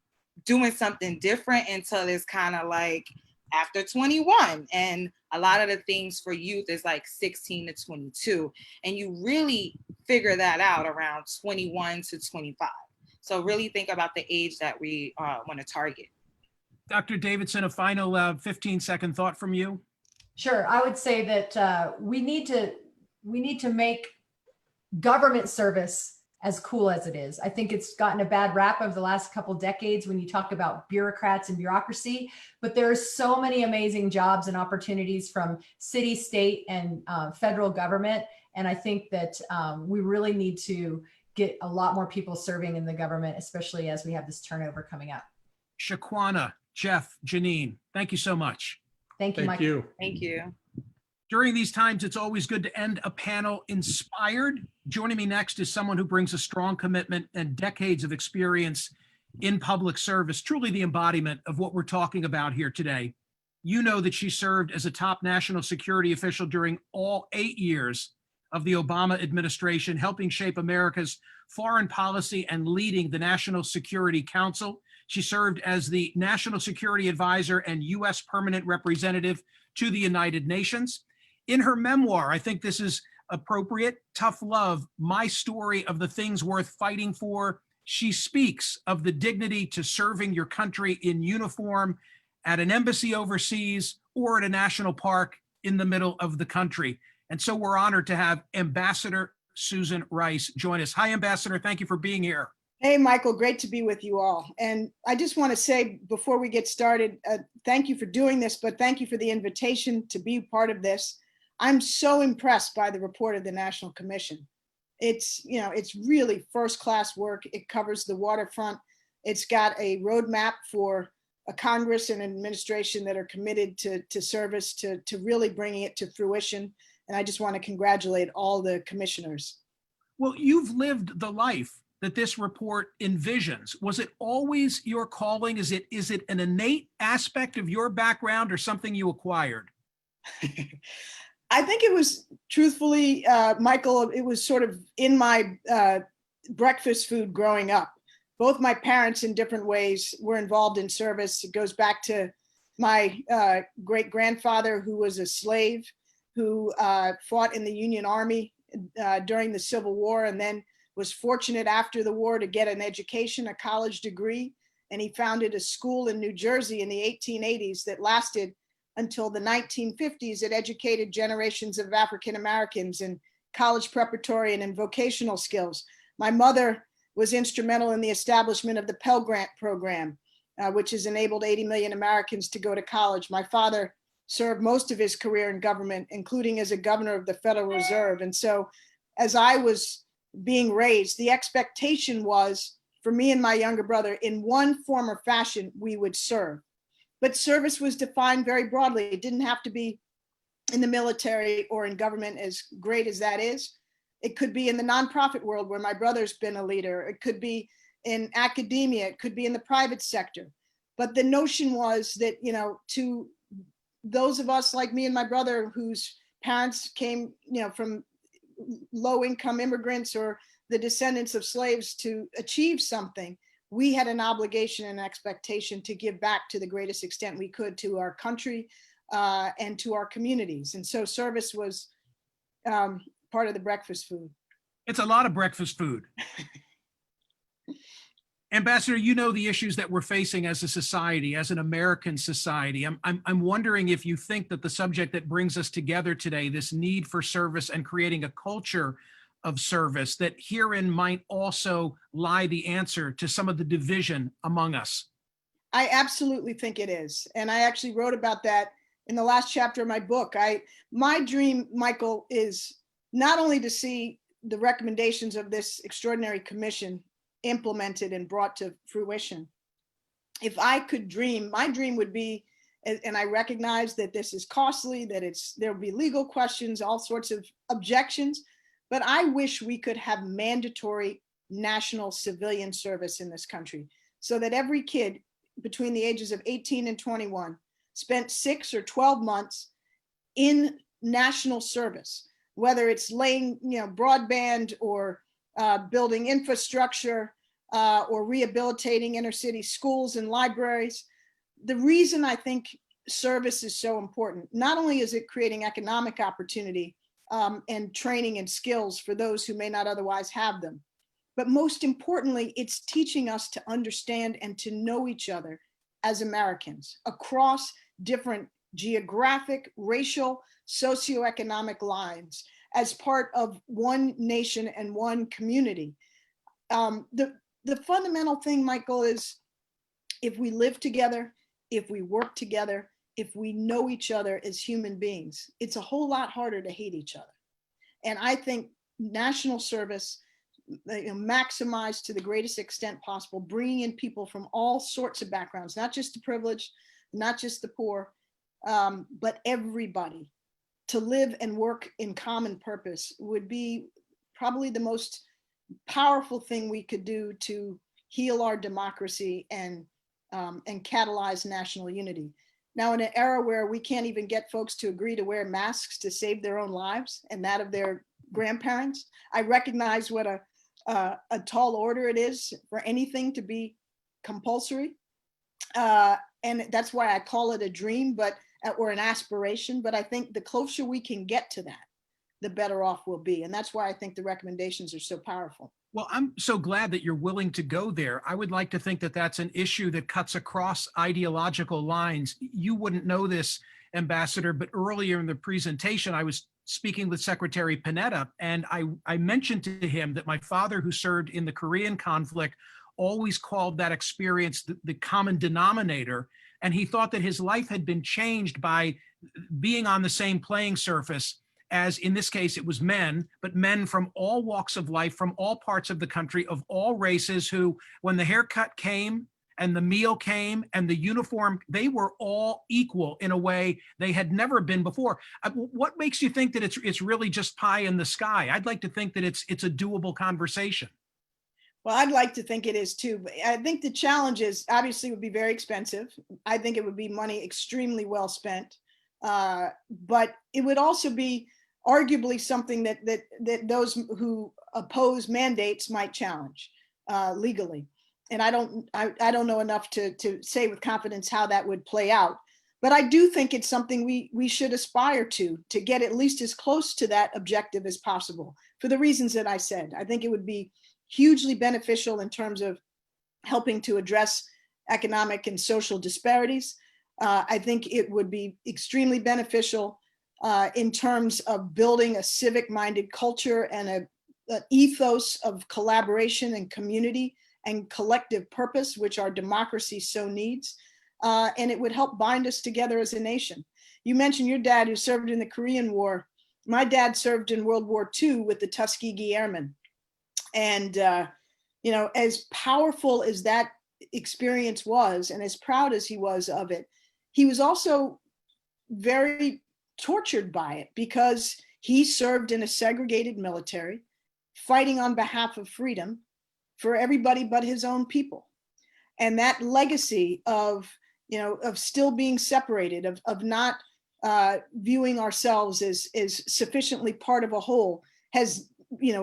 doing something different until it's kind of like after 21. And a lot of the things for youth is like 16 to 22. And you really figure that out around 21 to 25. So really think about the age that we want to target. Dr. Davidson, a final 15-second thought from you. Sure. I would say that we need to make government service as cool as it is. I think it's gotten a bad rap over the last couple decades when you talk about bureaucrats and bureaucracy, but there are so many amazing jobs and opportunities from city, state, and federal government. And I think that we really need to get a lot more people serving in the government, especially as we have this turnover coming up. Shaquana, Jeff, Janine, thank you so much. Thank you, Thank Michael. you. Thank you. During these times, it's always good to end a panel inspired. Joining me next is someone who brings a strong commitment and decades of experience in public service, truly the embodiment of what we're talking about here today. You know that she served as a top national security official during all 8 years of the Obama administration, helping shape America's foreign policy and leading the National Security Council. She served as the National Security Advisor and U.S. Permanent Representative to the United Nations. In her memoir, I think this is appropriate, Tough Love, My Story of the Things Worth Fighting For, she speaks of the dignity to serving your country in uniform at an embassy overseas or at a national park in the middle of the country. And so we're honored to have Ambassador Susan Rice join us. Hi, Ambassador. Thank you for being here. Hey, Michael, great to be with you all. And I just want to say before we get started, thank you for doing this, but thank you for the invitation to be part of this. I'm so impressed by the report of the National Commission. It's really first-class work. It covers the waterfront. It's got a roadmap for a Congress and an administration that are committed to service, to really bringing it to fruition. And I just want to congratulate all the commissioners. Well, you've lived the life that this report envisions. Was it always your calling? Is it an innate aspect of your background or something you acquired? I think it was, truthfully, Michael, it was sort of in my breakfast food growing up. Both my parents in different ways were involved in service. It goes back to my great-grandfather, who was a slave, who fought in the Union Army during the Civil War, and then was fortunate after the war to get an education, a college degree. And he founded a school in New Jersey in the 1880s that lasted until the 1950s. It educated generations of African Americans in college preparatory and in vocational skills. My mother was instrumental in the establishment of the Pell Grant program, which has enabled 80 million Americans to go to college. My father served most of his career in government, including as a governor of the Federal Reserve. And so as I was being raised, the expectation was for me and my younger brother, in one form or fashion, we would serve. But service was defined very broadly. It didn't have to be in the military or in government, as great as that is. It could be in the nonprofit world where my brother's been a leader. It could be in academia. It could be in the private sector. But the notion was that, to those of us like me and my brother whose parents came, from low-income immigrants or the descendants of slaves, to achieve something, we had an obligation and expectation to give back to the greatest extent we could to our country and to our communities. And so service was part of the breakfast food. It's a lot of breakfast food. Ambassador, you know the issues that we're facing as a society, as an American society. I'm wondering if you think that the subject that brings us together today, this need for service and creating a culture of service, that herein might also lie the answer to some of the division among us. I absolutely think it is. And I actually wrote about that in the last chapter of my book. My dream, Michael, is not only to see the recommendations of this extraordinary commission implemented and brought to fruition. If I could dream, my dream would be, and I recognize that this is costly, that there'll be legal questions, all sorts of objections, but I wish we could have mandatory national civilian service in this country so that every kid between the ages of 18 and 21 spent 6 or 12 months in national service, whether it's laying, broadband or building infrastructure or rehabilitating inner city schools and libraries. The reason I think service is so important, not only is it creating economic opportunity and training and skills for those who may not otherwise have them, but most importantly, it's teaching us to understand and to know each other as Americans across different geographic, racial, socioeconomic lines as part of one nation and one community. The fundamental thing, Michael, is if we live together, if we work together, if we know each other as human beings, it's a whole lot harder to hate each other. And I think national service, maximized to the greatest extent possible, bringing in people from all sorts of backgrounds, not just the privileged, not just the poor, but everybody, to live and work in common purpose would be probably the most powerful thing we could do to heal our democracy and catalyze national unity. Now, in an era where we can't even get folks to agree to wear masks to save their own lives and that of their grandparents, I recognize what a tall order it is for anything to be compulsory. And that's why I call it a dream, or an aspiration. But I think the closer we can get to that, the better off we'll be. And that's why I think the recommendations are so powerful. Well, I'm so glad that you're willing to go there. I would like to think that that's an issue that cuts across ideological lines. You wouldn't know this, Ambassador, but earlier in the presentation, I was speaking with Secretary Panetta, and I mentioned to him that my father, who served in the Korean conflict, always called that experience the common denominator. And he thought that his life had been changed by being on the same playing surface as, in this case, it was men, but men from all walks of life, from all parts of the country, of all races, who, when the haircut came and the meal came and the uniform, they were all equal in a way they had never been before. What makes you think that it's really just pie in the sky? I'd like to think that it's a doable conversation. Well, I'd like to think it is too, but I think the challenge is obviously would be very expensive. I think it would be money extremely well spent, but it would also be arguably something that those who oppose mandates might challenge legally. And I don't know enough to say with confidence how that would play out. But I do think it's something we should aspire to get at least as close to that objective as possible, for the reasons that I said. I think it would be hugely beneficial in terms of helping to address economic and social disparities. I think it would be extremely beneficial in terms of building a civic-minded culture and an ethos of collaboration and community and collective purpose, which our democracy so needs. And it would help bind us together as a nation. You mentioned your dad, who served in the Korean War. My dad served in World War II with the Tuskegee Airmen. And, as powerful as that experience was, and as proud as he was of it, he was also very tortured by it, because he served in a segregated military, fighting on behalf of freedom for everybody but his own people. And that legacy of still being separated, of not viewing ourselves as sufficiently part of a whole, has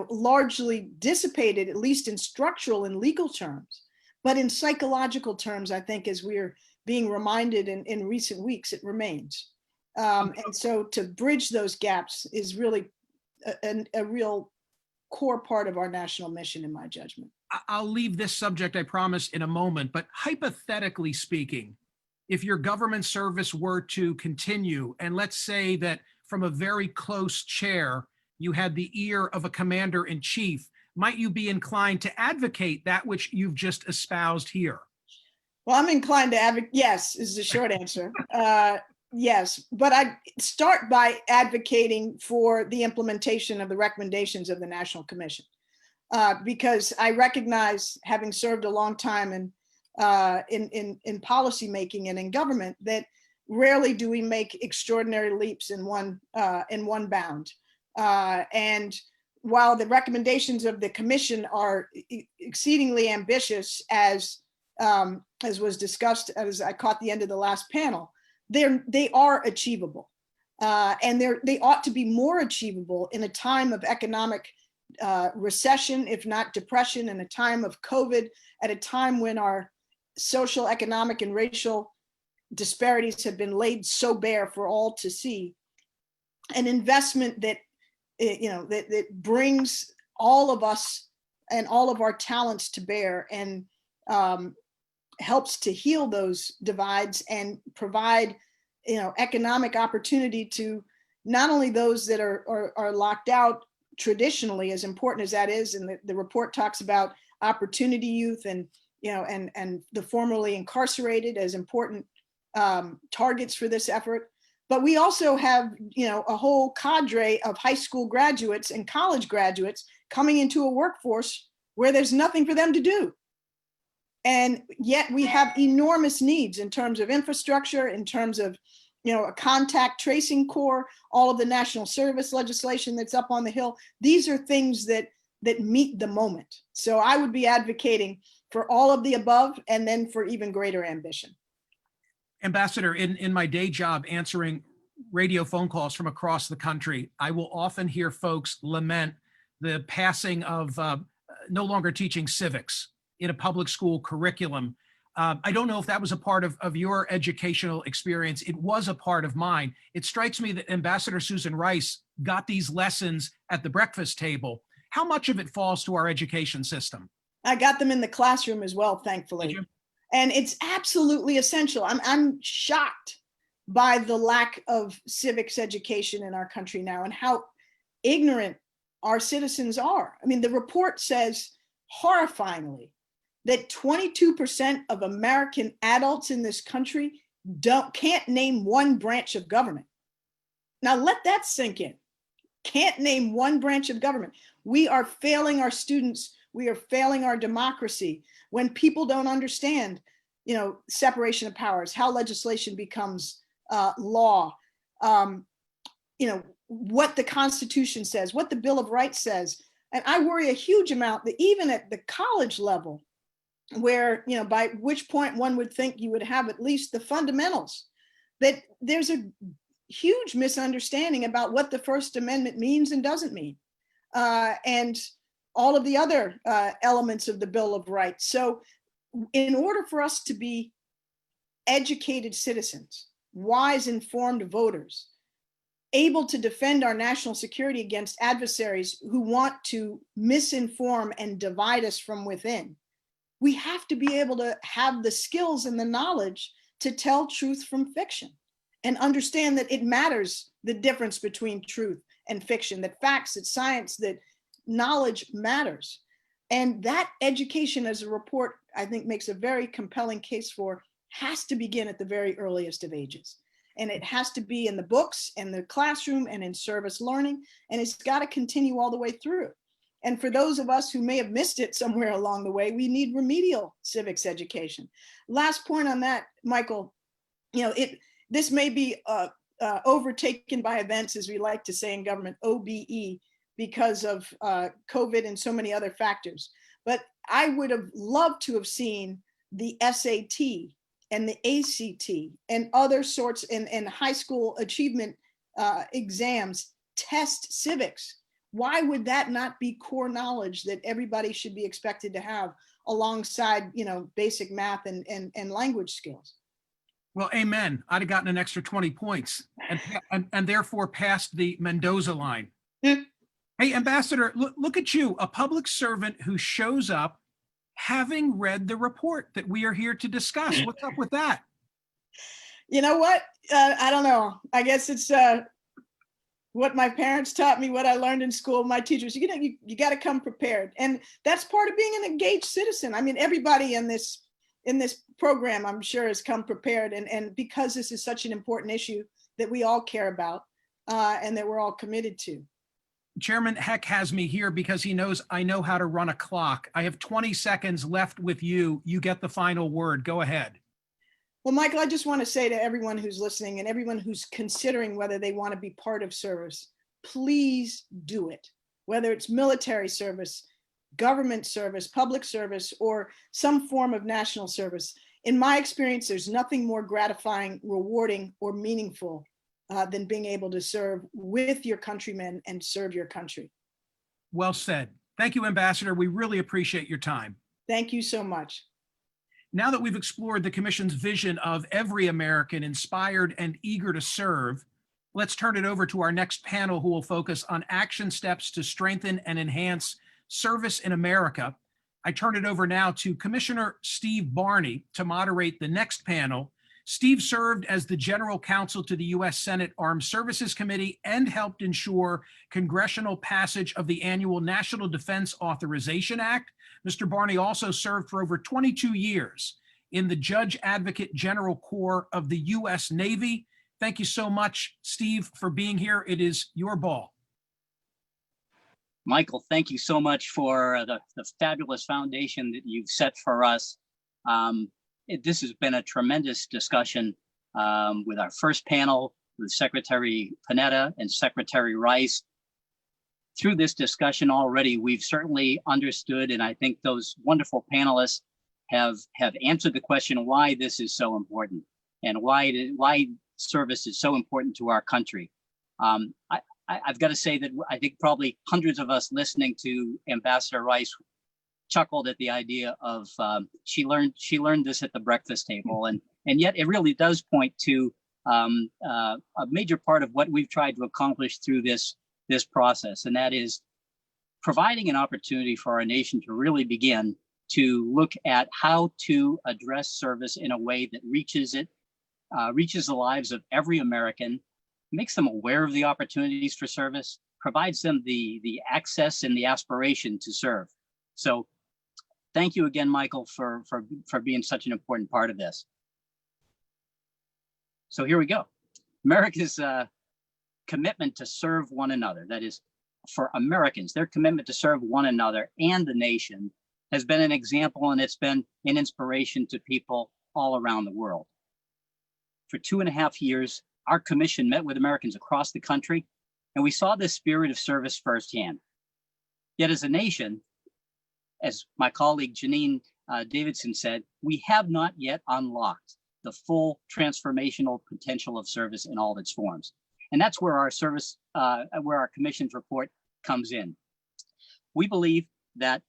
largely dissipated, at least in structural and legal terms. But in psychological terms, I think, as we're being reminded in recent weeks, it remains. And so to bridge those gaps is really a real core part of our national mission, in my judgment. I'll leave this subject, I promise, in a moment, but hypothetically speaking, if your government service were to continue, and let's say that from a very close chair, you had the ear of a commander in chief, might you be inclined to advocate that which you've just espoused here? Well, I'm inclined to advocate, yes, is the short answer. Yes, but I start by advocating for the implementation of the recommendations of the National Commission, because I recognize, having served a long time in policy making and in government, that rarely do we make extraordinary leaps in one bound. And while the recommendations of the Commission are exceedingly ambitious, as was discussed, as I caught the end of the last panel, they are achievable. And they ought to be more achievable in a time of economic recession, if not depression, in a time of COVID, at a time when our social, economic, and racial disparities have been laid so bare for all to see. An investment that, that brings all of us and all of our talents to bear, and helps to heal those divides and provide economic opportunity to not only those that are locked out traditionally, as important as that is, and the report talks about opportunity youth and and the formerly incarcerated as important targets for this effort. But we also have a whole cadre of high school graduates and college graduates coming into a workforce where there's nothing for them to do. And yet we have enormous needs in terms of infrastructure, in terms of a contact tracing core, all of the national service legislation that's up on the Hill. These are things that meet the moment. So I would be advocating for all of the above, and then for even greater ambition. Ambassador, in my day job answering radio phone calls from across the country, I will often hear folks lament the passing of no longer teaching civics in a public school curriculum. I don't know if that was a part of your educational experience. It was a part of mine. It strikes me that Ambassador Susan Rice got these lessons at the breakfast table. How much of it falls to our education system? I got them in the classroom as well, thankfully. And it's absolutely essential. I'm shocked by the lack of civics education in our country now, and how ignorant our citizens are. I mean, the report says horrifyingly that 22% of American adults in this country can't name one branch of government. Now let that sink in. Can't name one branch of government. We are failing our students. We are failing our democracy when people don't understand, separation of powers, how legislation becomes law, what the Constitution says, what the Bill of Rights says. And I worry a huge amount that even at the college level, where, by which point one would think you would have at least the fundamentals, that there's a huge misunderstanding about what the First Amendment means and doesn't mean. And all of the other elements of the Bill of Rights. So in order for us to be educated citizens, wise, informed voters, able to defend our national security against adversaries who want to misinform and divide us from within, we have to be able to have the skills and the knowledge to tell truth from fiction, and understand that it matters, the difference between truth and fiction, that facts, that science, that knowledge matters. And that education, as a report I think makes a very compelling case for, has to begin at the very earliest of ages. And it has to be in the books and the classroom and in service learning, and it's got to continue all the way through. And for those of us who may have missed it somewhere along the way, we need remedial civics education. Last point on that, Michael, this may be overtaken by events, as we like to say in government, OBE, because of COVID and so many other factors. But I would have loved to have seen the SAT and the ACT and other sorts and high school achievement exams test civics. Why would that not be core knowledge that everybody should be expected to have alongside, basic math and language skills? Well, amen. I'd have gotten an extra 20 points and therefore passed the Mendoza line. Hey, Ambassador, look at you, a public servant who shows up having read the report that we are here to discuss. What's up with that? You know what? I don't know. I guess it's what my parents taught me, what I learned in school, my teachers. You got to come prepared. And that's part of being an engaged citizen. I mean, everybody in this program, I'm sure, has come prepared. And because this is such an important issue that we all care about and that we're all committed to. Chairman Heck has me here because he knows I know how to run a clock. I have 20 seconds left with you. You get the final word. Go ahead. Well, Michael, I just want to say to everyone who's listening and everyone who's considering whether they want to be part of service, please do it. Whether it's military service, government service, public service, or some form of national service. In my experience, there's nothing more gratifying, rewarding, or meaningful than being able to serve with your countrymen and serve your country. Well said. Thank you, Ambassador. We really appreciate your time. Thank you so much. Now that we've explored the Commission's vision of every American inspired and eager to serve, let's turn it over to our next panel, who will focus on action steps to strengthen and enhance service in America. I turn it over now to Commissioner Steve Barney to moderate the next panel. Steve served as the General Counsel to the U.S. Senate Armed Services Committee and helped ensure congressional passage of the annual National Defense Authorization Act. Mr. Barney also served for over 22 years in the Judge Advocate General Corps of the U.S. Navy. Thank you so much, Steve, for being here. It is your ball. Michael, thank you so much for the fabulous foundation that you've set for us. This has been a tremendous discussion with our first panel with Secretary Panetta and Secretary Rice. Through this discussion already, we've certainly understood, and I think those wonderful panelists have answered the question why this is so important and why service is so important to our country. I've got to say that I think probably hundreds of us listening to Ambassador Rice chuckled at the idea of she learned this at the breakfast table, and yet it really does point to a major part of what we've tried to accomplish through this process, and that is providing an opportunity for our nation to really begin to look at how to address service in a way that reaches the lives of every American, makes them aware of the opportunities for service, provides them the access and the aspiration to serve. So thank you again, Michael, for being such an important part of this. So here we go. America's commitment to serve one another, that is for Americans, their commitment to serve one another and the nation has been an example, and it's been an inspiration to people all around the world. For 2.5 years, our commission met with Americans across the country, and we saw this spirit of service firsthand. Yet as a nation, as my colleague Janine Davidson said, we have not yet unlocked the full transformational potential of service in all of its forms. And that's where our commission's report comes in. We believe that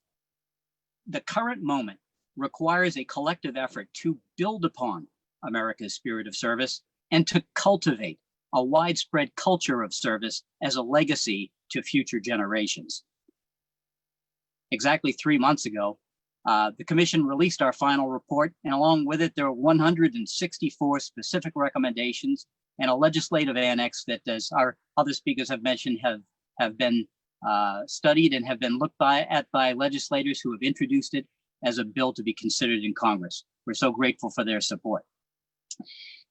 the current moment requires a collective effort to build upon America's spirit of service and to cultivate a widespread culture of service as a legacy to future generations. Exactly 3 months ago, the Commission released our final report, and along with it, there were 164 specific recommendations and a legislative annex that, as our other speakers have mentioned, have been studied and have been looked at by legislators who have introduced it as a bill to be considered in Congress. We're so grateful for their support.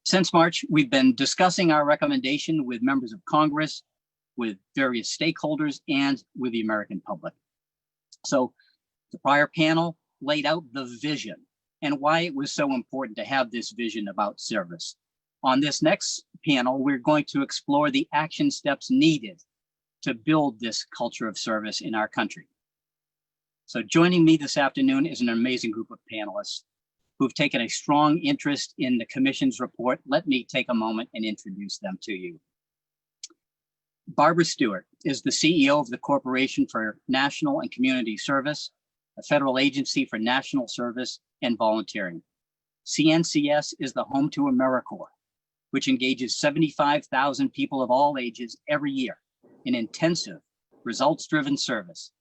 Since March, we've been discussing our recommendation with members of Congress, with various stakeholders, and with the American public. So the prior panel laid out the vision and why it was so important to have this vision about service. On this next panel, we're going to explore the action steps needed to build this culture of service in our country. So joining me this afternoon is an amazing group of panelists who've taken a strong interest in the Commission's report. Let me take a moment and introduce them to you. Barbara Stewart is the CEO of the Corporation for National and Community Service, a federal agency for national service and volunteering. CNCS is the home to AmeriCorps, which engages 75,000 people of all ages every year in intensive, results-driven service.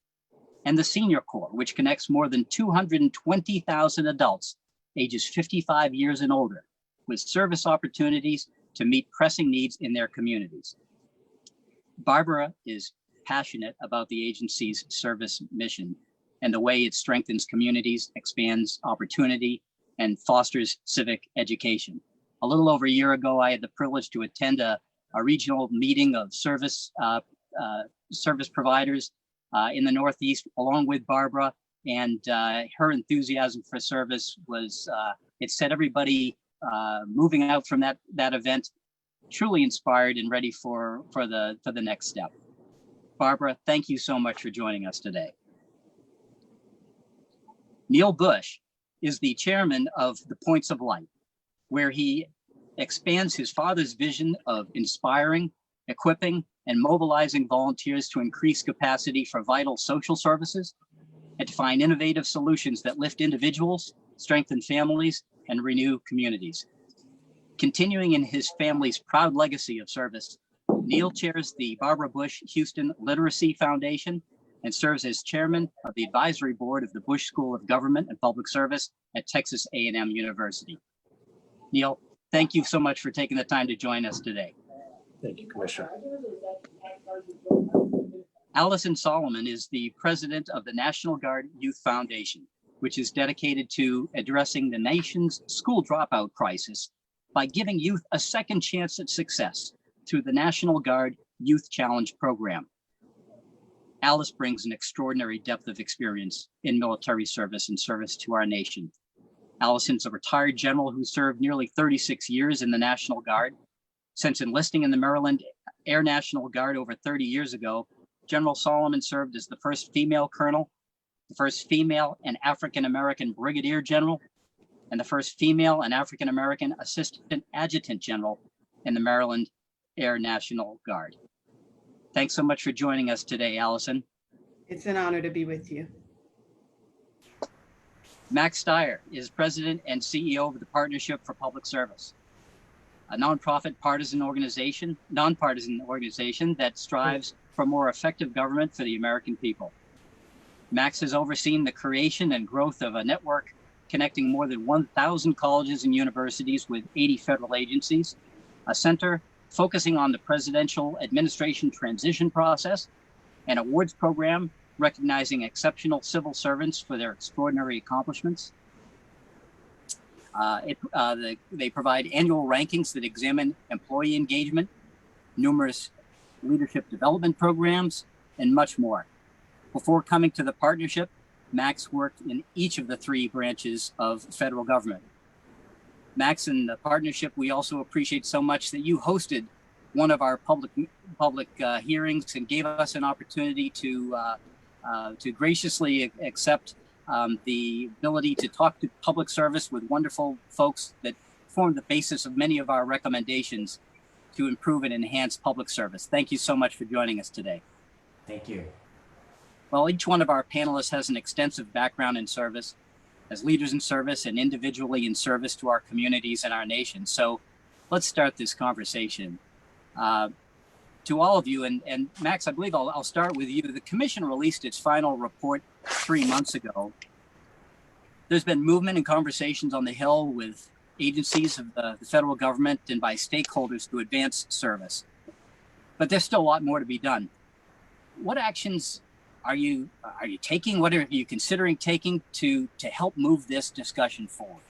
And the Senior Corps, which connects more than 220,000 adults ages 55 years and older with service opportunities to meet pressing needs in their communities. Barbara is passionate about the agency's service mission and the way it strengthens communities, expands opportunity, and fosters civic education. A little over a year ago, I had the privilege to attend a regional meeting of service providers in the Northeast, along with Barbara, and her enthusiasm for service was, it set everybody moving out from that event truly inspired and ready for the next step. Barbara, thank you so much for joining us today. Neil Bush is the chairman of the Points of Light, where he expands his father's vision of inspiring, equipping, and mobilizing volunteers to increase capacity for vital social services and to find innovative solutions that lift individuals, strengthen families, and renew communities. Continuing in his family's proud legacy of service, Neil chairs the Barbara Bush Houston Literacy Foundation and serves as chairman of the advisory board of the Bush School of Government and Public Service at Texas A&M University. Neil, thank you so much for taking the time to join us today. Thank you, Commissioner. Allison Solomon is the president of the National Guard Youth Foundation, which is dedicated to addressing the nation's school dropout crisis by giving youth a second chance at success through the National Guard Youth Challenge program. Alice brings an extraordinary depth of experience in military service and service to our nation. Allison's a retired general who served nearly 36 years in the National Guard. Since enlisting in the Maryland Air National Guard over 30 years ago, General Solomon served as the first female colonel, the first female and African-American brigadier general, and the first female and African-American assistant adjutant general in the Maryland Air National Guard. Thanks so much for joining us today, Allison. It's an honor to be with you. Max Steyer is president and CEO of the Partnership for Public Service, a nonprofit nonpartisan organization that strives for more effective government for the American people. Max has overseen the creation and growth of a network connecting more than 1,000 colleges and universities with 80 federal agencies, a center focusing on the presidential administration transition process, an awards program recognizing exceptional civil servants for their extraordinary accomplishments. They provide annual rankings that examine employee engagement, numerous leadership development programs, and much more. Before coming to the partnership, Max worked in each of the three branches of federal government. Max, and the partnership, we also appreciate so much that you hosted one of our public hearings and gave us an opportunity to graciously accept the ability to talk to public service with wonderful folks that formed the basis of many of our recommendations to improve and enhance public service. Thank you so much for joining us today. Thank you. Well, each one of our panelists has an extensive background in service, as leaders in service and individually in service to our communities and our nation. So let's start this conversation. To all of you, and Max, I believe I'll start with you. The commission released its final report 3 months ago. There's been movement and conversations on the Hill with agencies of the federal government and by stakeholders to advance service. But there's still a lot more to be done. What actions are you taking? What are you considering taking to help move this discussion forward?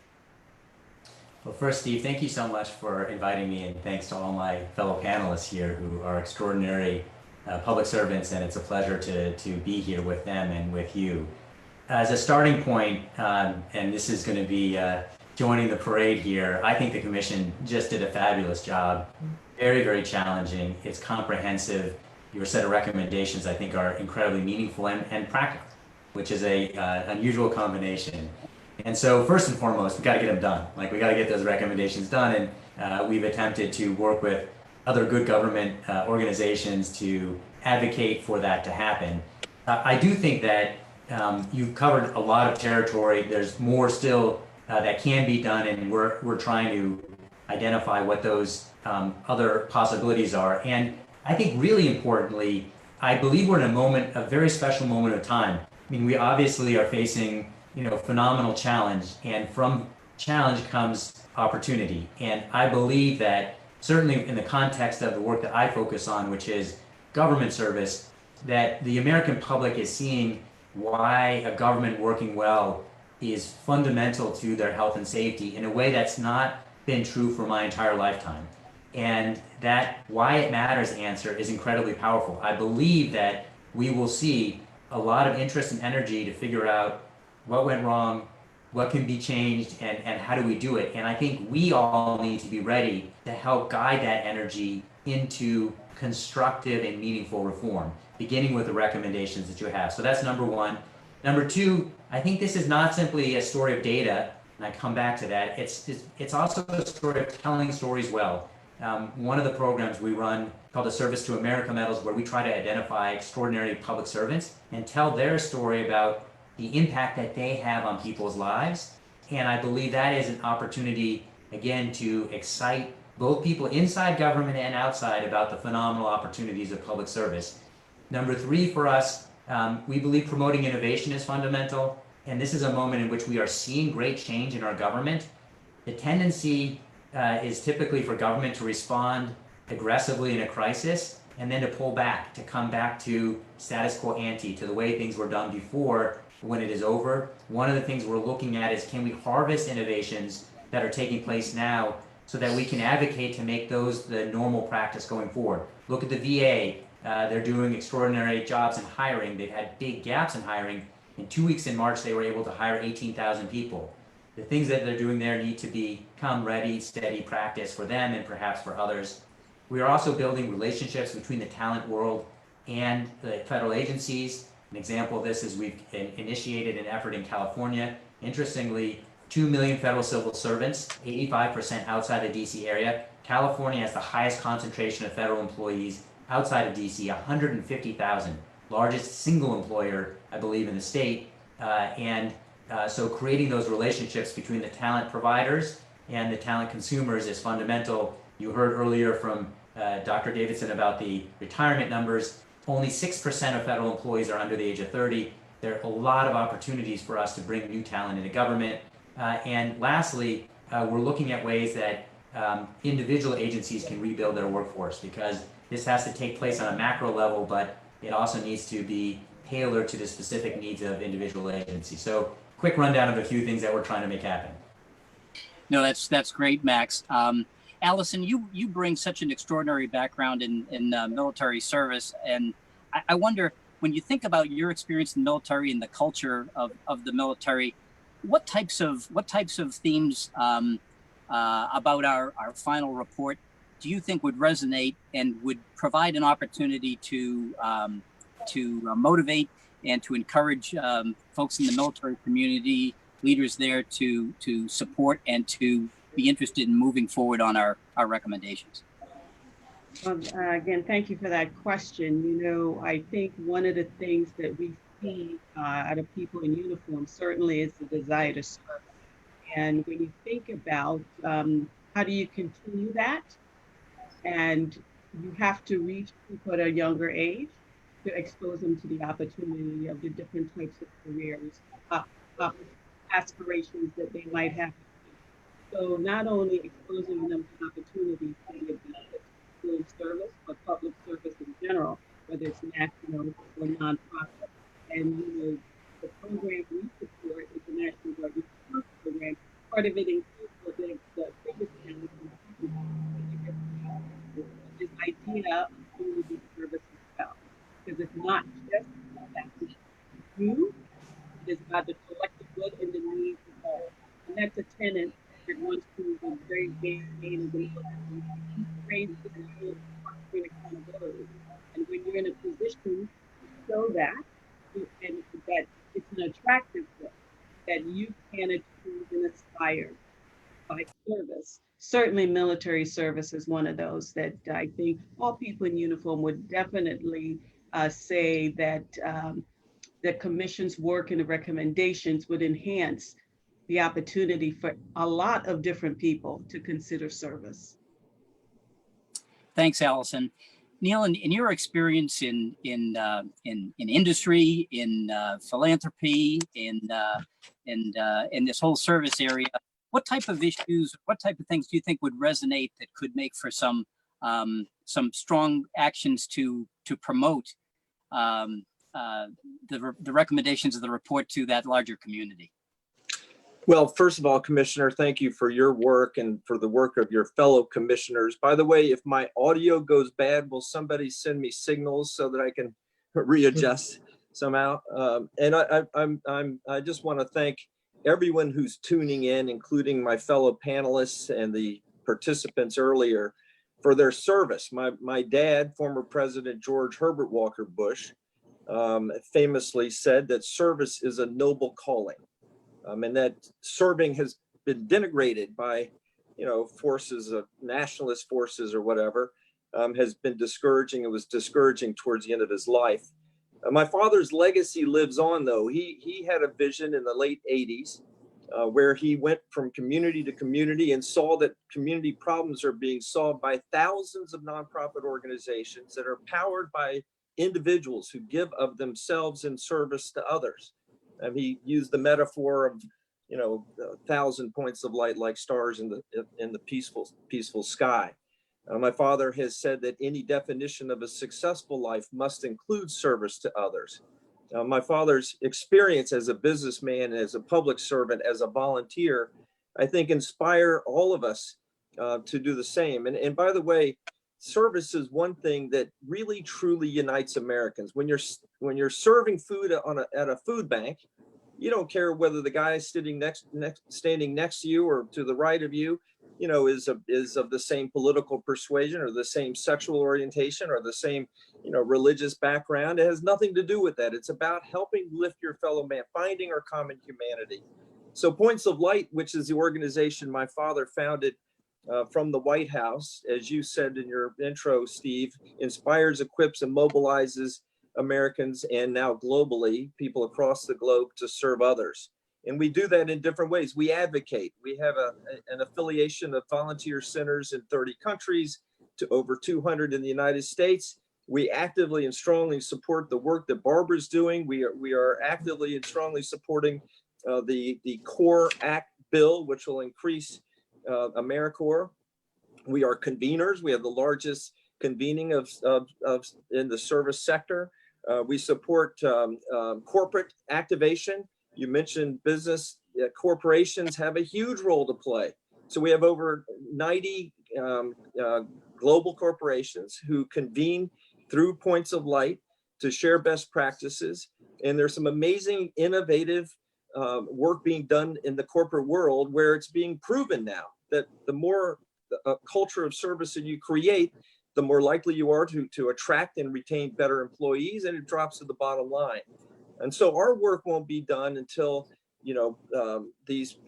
Well, first, Steve, thank you so much for inviting me, and thanks to all my fellow panelists here who are extraordinary public servants, and it's a pleasure to be here with them and with you. As a starting point, and this is going to be joining the parade here, I think the commission just did a fabulous job. Very, very challenging. It's comprehensive. Your set of recommendations, I think, are incredibly meaningful and practical, which is a unusual combination. And so first and foremost, we got to get them done. Like, we got to get those recommendations done. And we've attempted to work with other good government organizations to advocate for that to happen. I do think that you've covered a lot of territory. There's more still that can be done, and we're trying to identify what those other possibilities are. And I think really importantly, I believe we're in a very special moment of time. I mean, we obviously are facing, phenomenal challenge, and from challenge comes opportunity. And I believe that certainly in the context of the work that I focus on, which is government service, that the American public is seeing why a government working well is fundamental to their health and safety in a way that's not been true for my entire lifetime. And that why it matters answer is incredibly powerful. I believe that we will see a lot of interest and energy to figure out what went wrong, what can be changed, and how do we do it. And I think we all need to be ready to help guide that energy into constructive and meaningful reform, beginning with the recommendations that you have. So that's number one. Number two, I think this is not simply a story of data, and I come back to that. It's also a story of telling stories well. One of the programs we run called the Service to America Medals, where we try to identify extraordinary public servants and tell their story about the impact that they have on people's lives. And I believe that is an opportunity, again, to excite both people inside government and outside about the phenomenal opportunities of public service. Number three, for us, we believe promoting innovation is fundamental. And this is a moment in which we are seeing great change in our government. The tendency is typically for government to respond aggressively in a crisis and then to pull back, to come back to status quo ante, to the way things were done before when it is over. One of the things we're looking at is, can we harvest innovations that are taking place now so that we can advocate to make those the normal practice going forward. Look at the VA. They're doing extraordinary jobs in hiring. They've had big gaps in hiring. In 2 weeks in March, they were able to hire 18,000 people. The things that they're doing there need to become ready, steady practice for them and perhaps for others. We are also building relationships between the talent world and the federal agencies. An example of this is we've initiated an effort in California. Interestingly, 2 million federal civil servants, 85% outside the DC area. California has the highest concentration of federal employees outside of DC, 150,000, largest single employer, I believe, in the state. So creating those relationships between the talent providers and the talent consumers is fundamental. You heard earlier from Dr. Davidson about the retirement numbers. Only 6% of federal employees are under the age of 30. There are a lot of opportunities for us to bring new talent into government. And lastly, we're looking at ways that individual agencies can rebuild their workforce, because this has to take place on a macro level, but it also needs to be tailored to the specific needs of individual agencies. So quick rundown of a few things that we're trying to make happen. No, that's great, Max. Allison, you bring such an extraordinary background in military service, and I wonder, when you think about your experience in the military and the culture of the military, what types of themes about our final report do you think would resonate and would provide an opportunity to motivate and to encourage folks in the military community, leaders there, to support and to be interested in moving forward on our recommendations? Well, again, thank you for that question. You know, I think one of the things that we see out of people in uniform certainly is the desire to serve. And when you think about how do you continue that, and you have to reach people at a younger age to expose them to the opportunity of the different types of careers, aspirations that they might have. So not only exposing them to opportunities to be a civil service, but public service in general, whether it's national or nonprofit. And you know, the program we support is the National Guard Recruit Program. Part of it includes what the biggest challenge is idea of community service as well. Because it's not just about what you do, it is about the collective good and the needs of all. And that's a tenet that wants to be very big in the raise the skill of accountability. And when you're in a position to show that, and that it's an attractive look, that you can achieve and aspire by service. Certainly military service is one of those that I think all people in uniform would definitely say that the commission's work and the recommendations would enhance the opportunity for a lot of different people to consider service. Thanks, Allison. Neil, in your experience in industry, in philanthropy, in this whole service area, what type of issues, what type of things do you think would resonate that could make for some strong actions to promote the recommendations of the report to that larger community? Well, first of all, Commissioner, thank you for your work and for the work of your fellow commissioners. By the way, if my audio goes bad, will somebody send me signals so that I can readjust somehow? And I just want to thank everyone who's tuning in, including my fellow panelists and the participants earlier, for their service. My dad, former President George Herbert Walker Bush, famously said that service is a noble calling, and that serving has been denigrated by, forces of nationalist forces or whatever, has been discouraging. It was discouraging towards the end of his life. My father's legacy lives on, though. He had a vision in the late 80s where he went from community to community and saw that community problems are being solved by thousands of nonprofit organizations that are powered by individuals who give of themselves in service to others. And he used the metaphor of, 1,000 points of light like stars in the peaceful sky. My father has said that any definition of a successful life must include service to others. My father's experience as a businessman, as a public servant, as a volunteer, I think inspire all of us to do the same. And by the way, service is one thing that really truly unites Americans. When you're serving food at a food bank, you don't care whether the guy standing next to you or to the right of you, is of the same political persuasion or the same sexual orientation or the same, religious background. It has nothing to do with that. It's about helping lift your fellow man, finding our common humanity. So Points of Light, which is the organization my father founded from the White House, as you said in your intro, Steve, inspires, equips, and mobilizes Americans and now globally, people across the globe to serve others. And we do that in different ways. We advocate. We have an affiliation of volunteer centers in 30 countries to over 200 in the United States. We actively and strongly support the work that Barbara's doing. We are actively and strongly supporting the CORE Act bill, which will increase AmeriCorps. We are conveners. We have the largest convening of in the service sector. We support corporate activation. You mentioned business corporations have a huge role to play. So we have over 90 global corporations who convene through Points of Light to share best practices. And there's some amazing, innovative work being done in the corporate world where it's being proven now that the more a culture of service that you create, the more likely you are to attract and retain better employees, and it drops to the bottom line. And so our work won't be done until, these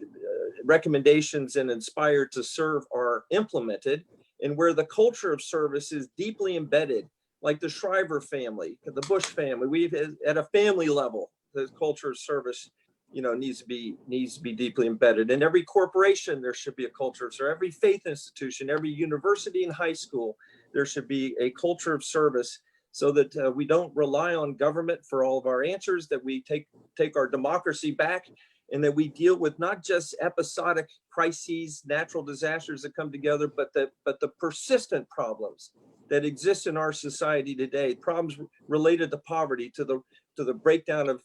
recommendations and Inspire to Serve are implemented, and where the culture of service is deeply embedded, like the Shriver family, the Bush family. We've at a family level, the culture of service, needs to be deeply embedded. In every corporation, there should be a culture of service. Every faith institution, every university and high school, there should be a culture of service, so that we don't rely on government for all of our answers, that we take our democracy back, and that we deal with not just episodic crises, natural disasters that come together, but the persistent problems that exist in our society today, problems related to poverty, to the breakdown of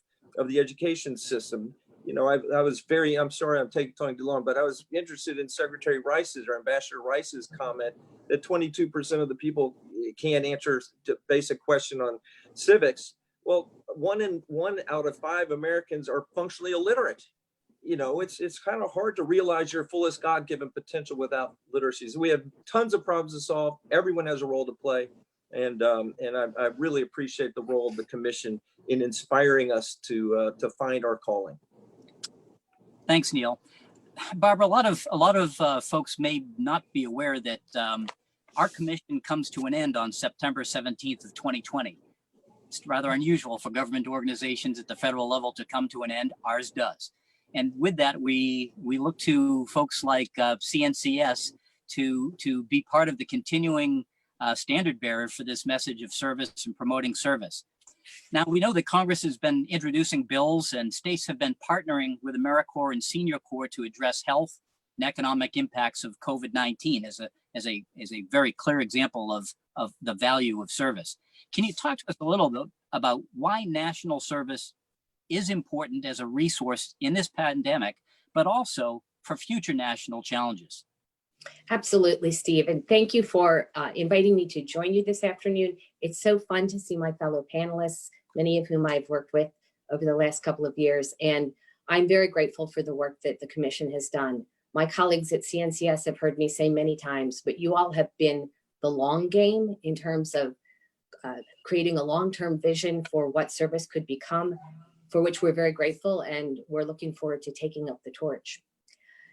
the education system. I'm sorry I'm taking too long, but I was interested in Secretary Rice's or Ambassador Rice's comment that 22% of the people can't answer the basic question on civics. Well, one out of 5 Americans are functionally illiterate. It's kind of hard to realize your fullest God-given potential without literacy. So we have tons of problems to solve. Everyone has a role to play. And I really appreciate the role of the commission in inspiring us to find our calling. Thanks, Neil. Barbara, a lot of folks may not be aware that our commission comes to an end on September 17th of 2020. It's rather unusual for government organizations at the federal level to come to an end. Ours does. And with that, we look to folks like CNCS to be part of the continuing standard bearer for this message of service and promoting service. Now, we know that Congress has been introducing bills and states have been partnering with AmeriCorps and Senior Corps to address health and economic impacts of COVID-19 as a very clear example of the value of service. Can you talk to us a little bit about why national service is important as a resource in this pandemic, but also for future national challenges? Absolutely, Steve. And thank you for inviting me to join you this afternoon. It's so fun to see my fellow panelists, many of whom I've worked with over the last couple of years. And I'm very grateful for the work that the commission has done. My colleagues at CNCS have heard me say many times, but you all have been the long game in terms of creating a long-term vision for what service could become, for which we're very grateful, and we're looking forward to taking up the torch.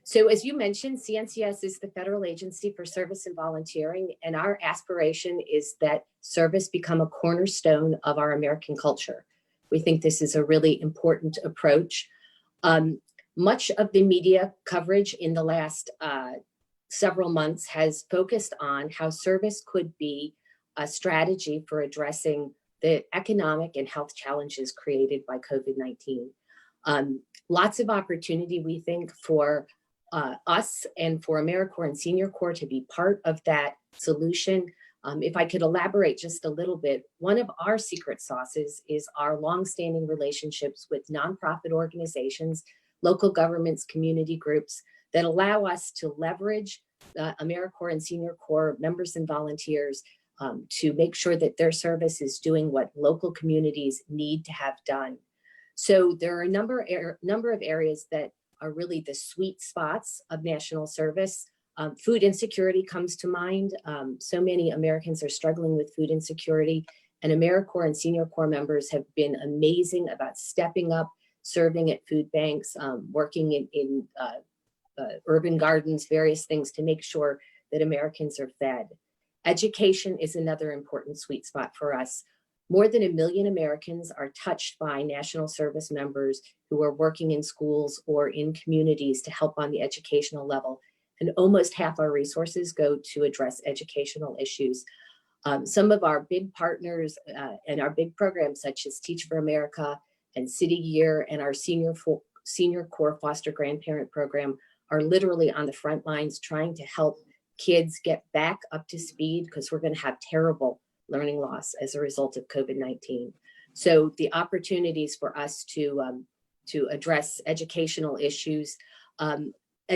So as you mentioned, CNCS is the federal agency for service and volunteering, and our aspiration is that service become a cornerstone of our American culture. We think this is a really important approach. Much of the media coverage in the last several months has focused on how service could be a strategy for addressing the economic and health challenges created by COVID-19. Lots of opportunity, we think, for us and for AmeriCorps and Senior Corps to be part of that solution. If I could elaborate just a little bit, one of our secret sauces is our longstanding relationships with nonprofit organizations, local governments, community groups that allow us to leverage AmeriCorps and Senior Corps members and volunteers to make sure that their service is doing what local communities need to have done. So there are a number of areas that are really the sweet spots of national service. Food insecurity comes to mind. So many Americans are struggling with food insecurity, and AmeriCorps and Senior Corps members have been amazing about stepping up, serving at food banks, working in urban gardens, various things to make sure that Americans are fed. Education is another important sweet spot for us. More than 1 million Americans are touched by national service members who are working in schools or in communities to help on the educational level. And almost half our resources go to address educational issues. Some of our big partners and our big programs such as Teach for America and City Year and our Senior Corps Foster Grandparent Program are literally on the front lines trying to help kids get back up to speed, because we're going to have terrible learning loss as a result of COVID-19. So the opportunities for us to address educational issues,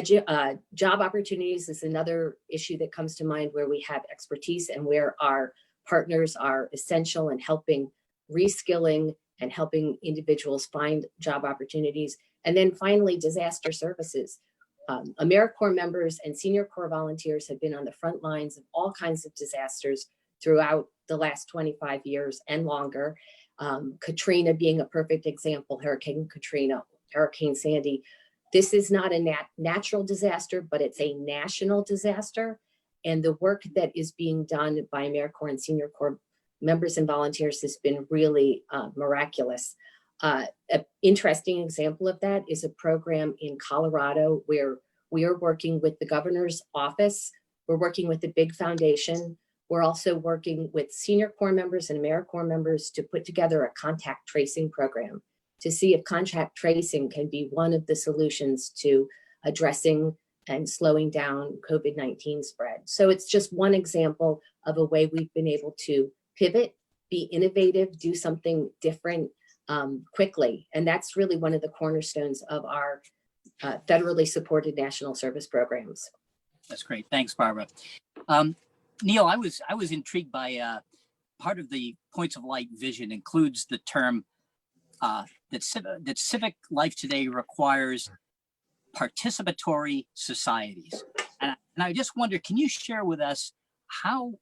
job opportunities is another issue that comes to mind where we have expertise and where our partners are essential in helping reskilling and helping individuals find job opportunities. And then finally, disaster services. AmeriCorps members and Senior Corps volunteers have been on the front lines of all kinds of disasters throughout the last 25 years and longer. Katrina being a perfect example, Hurricane Katrina, Hurricane Sandy. This is not a natural disaster, but it's a national disaster. And the work that is being done by AmeriCorps and Senior Corps members and volunteers has been really miraculous. An interesting example of that is a program in Colorado where we are working with the governor's office. We're working with the big foundation. We're also working with Senior Corps members and AmeriCorps members to put together a contact tracing program to see if contact tracing can be one of the solutions to addressing and slowing down COVID-19 spread. So it's just one example of a way we've been able to pivot, be innovative, do something different quickly. And that's really one of the cornerstones of our federally supported national service programs. That's great. Thanks, Barbara. Neil, I was intrigued by part of the Points of Light vision includes the term that civic life today requires participatory societies. And I just wonder, can you share with us how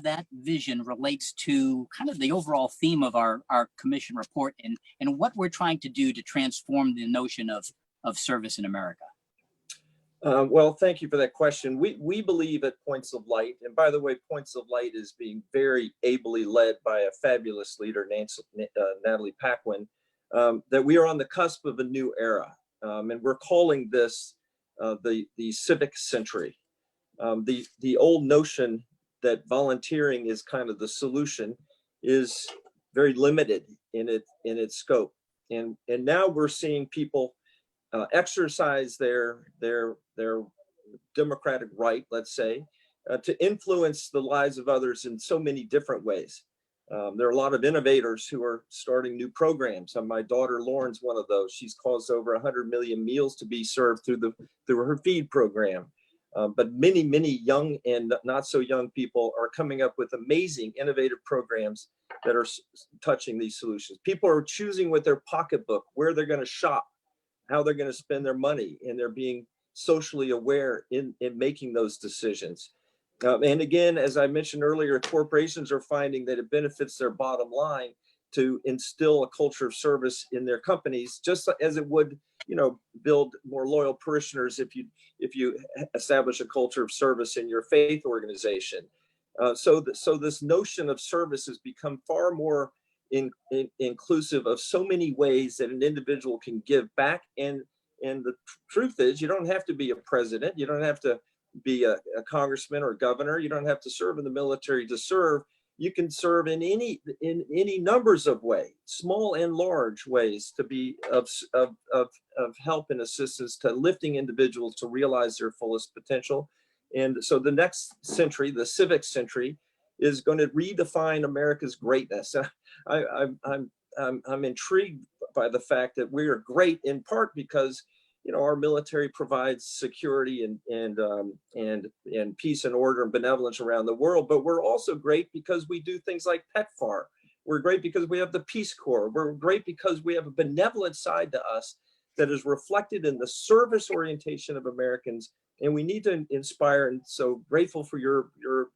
that vision relates to kind of the overall theme of our commission report and what we're trying to do to transform the notion of service in America? Well, thank you for that question. We believe at Points of Light, and by the way, Points of Light is being very ably led by a fabulous leader, Natalie Paquin, that we are on the cusp of a new era. And we're calling this the civic century. The old notion that volunteering is kind of the solution is very limited in its scope. And now we're seeing people exercise their democratic right, let's say, to influence the lives of others in so many different ways. There are a lot of innovators who are starting new programs. My daughter Lauren's one of those. She's caused over 100 million meals to be served through her feed program. But many young and not so young people are coming up with amazing innovative programs that are touching these solutions. People are choosing with their pocketbook where they're going to shop, how they're going to spend their money, and they're being socially aware in making those decisions. And again, as I mentioned earlier, corporations are finding that it benefits their bottom line to instill a culture of service in their companies, just as it would, build more loyal parishioners if you establish a culture of service in your faith organization. So this notion of service has become far more inclusive of so many ways that an individual can give back. And the truth is, you don't have to be a president, you don't have to be a congressman or a governor, you don't have to serve in the military to serve. You can serve in any numbers of ways, small and large ways, to be of help and assistance to lifting individuals to realize their fullest potential. And so the next century, the civic century, is going to redefine America's greatness. I'm intrigued by the fact that we are great in part because our military provides security and peace and order and benevolence around the world. But we're also great because we do things like PEPFAR. We're great because we have the Peace Corps. We're great because we have a benevolent side to us that is reflected in the service orientation of Americans. And we need to inspire, and so grateful for your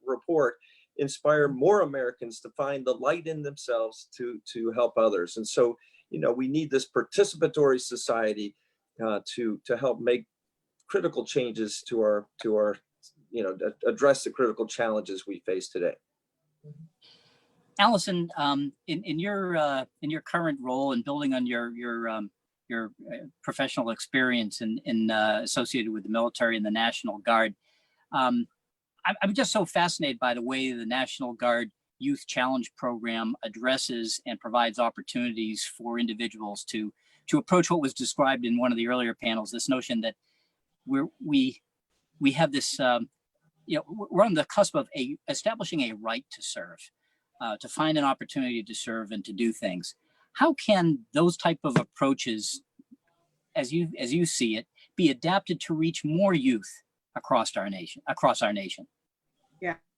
report, inspire more Americans to find the light in themselves to help others. And so, we need this participatory society to help make critical changes to our address the critical challenges we face today. Allison, in your current role and building on your professional experience in associated with the military and the National Guard, I'm just so fascinated by the way the National Guard Youth Challenge Program addresses and provides opportunities for individuals to approach what was described in one of the earlier panels, this notion that we have this, we're on the cusp of establishing a right to serve, to find an opportunity to serve and to do things. How can those type of approaches, as you see it, be adapted to reach more youth across our nation?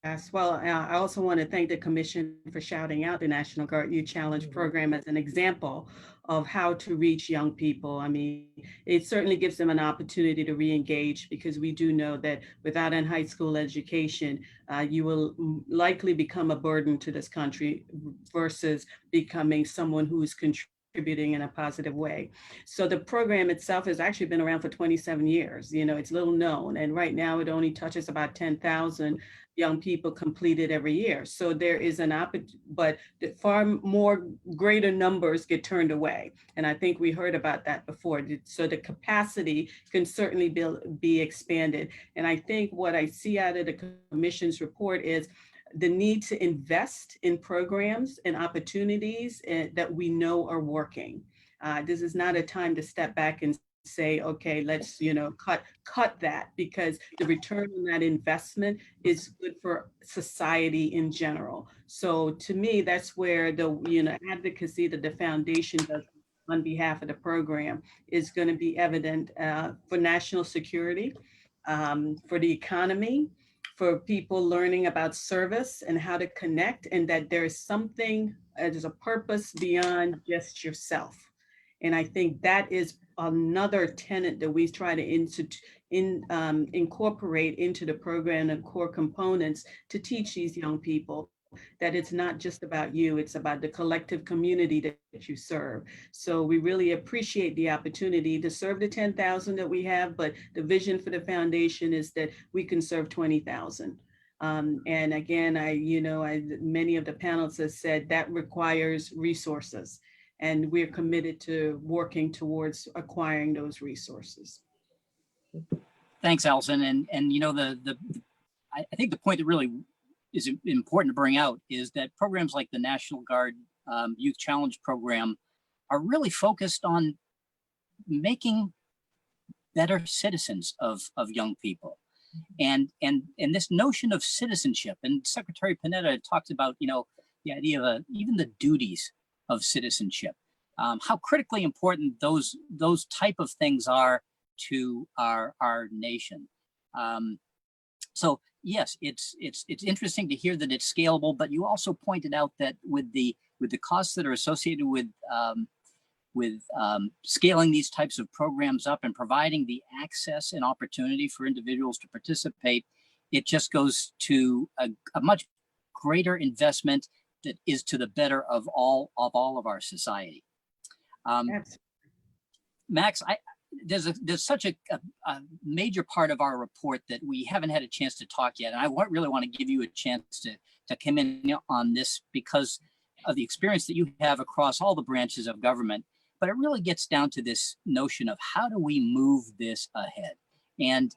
Yes, well, I also want to thank the Commission for shouting out the National Guard Youth Challenge Program as an example of how to reach young people. I mean, it certainly gives them an opportunity to re-engage, because we do know that without a high school education, you will likely become a burden to this country versus becoming someone who is contributing in a positive way. So the program itself has actually been around for 27 years. It's little known, and right now it only touches about 10,000 young people completed every year. So there is an opportunity, but far more greater numbers get turned away. And I think we heard about that before. So the capacity can certainly be expanded. And I think what I see out of the Commission's report is the need to invest in programs and opportunities that we know are working. This is not a time to step back and say, okay, let's cut that, because the return on that investment is good for society in general. So to me, that's where the advocacy that the foundation does on behalf of the program is going to be evident for national security, for the economy, for people learning about service and how to connect, and that there's something, there's a purpose beyond just yourself. And I think that is another tenet that we try to incorporate into the program and core components to teach these young people that it's not just about you, it's about the collective community that you serve. So we really appreciate the opportunity to serve the 10,000 that we have, but the vision for the foundation is that we can serve 20,000. And again, many of the panelists have said that requires resources, and we're committed to working towards acquiring those resources. Thanks, Allison. And I think the point that really is important to bring out is that programs like the National Guard Youth Challenge Program are really focused on making better citizens of young people. And this notion of citizenship, and Secretary Panetta talked about, the idea of even the duties of citizenship, how critically important those type of things are to our nation. So yes, it's interesting to hear that it's scalable, but you also pointed out that with the costs that are associated with scaling these types of programs up and providing the access and opportunity for individuals to participate, it just goes to a much greater investment that is to the better of all of our society. Max, there's such a major part of our report that we haven't had a chance to talk yet, and I really want to give you a chance to come in on this because of the experience that you have across all the branches of government. But it really gets down to this notion of how do we move this ahead, and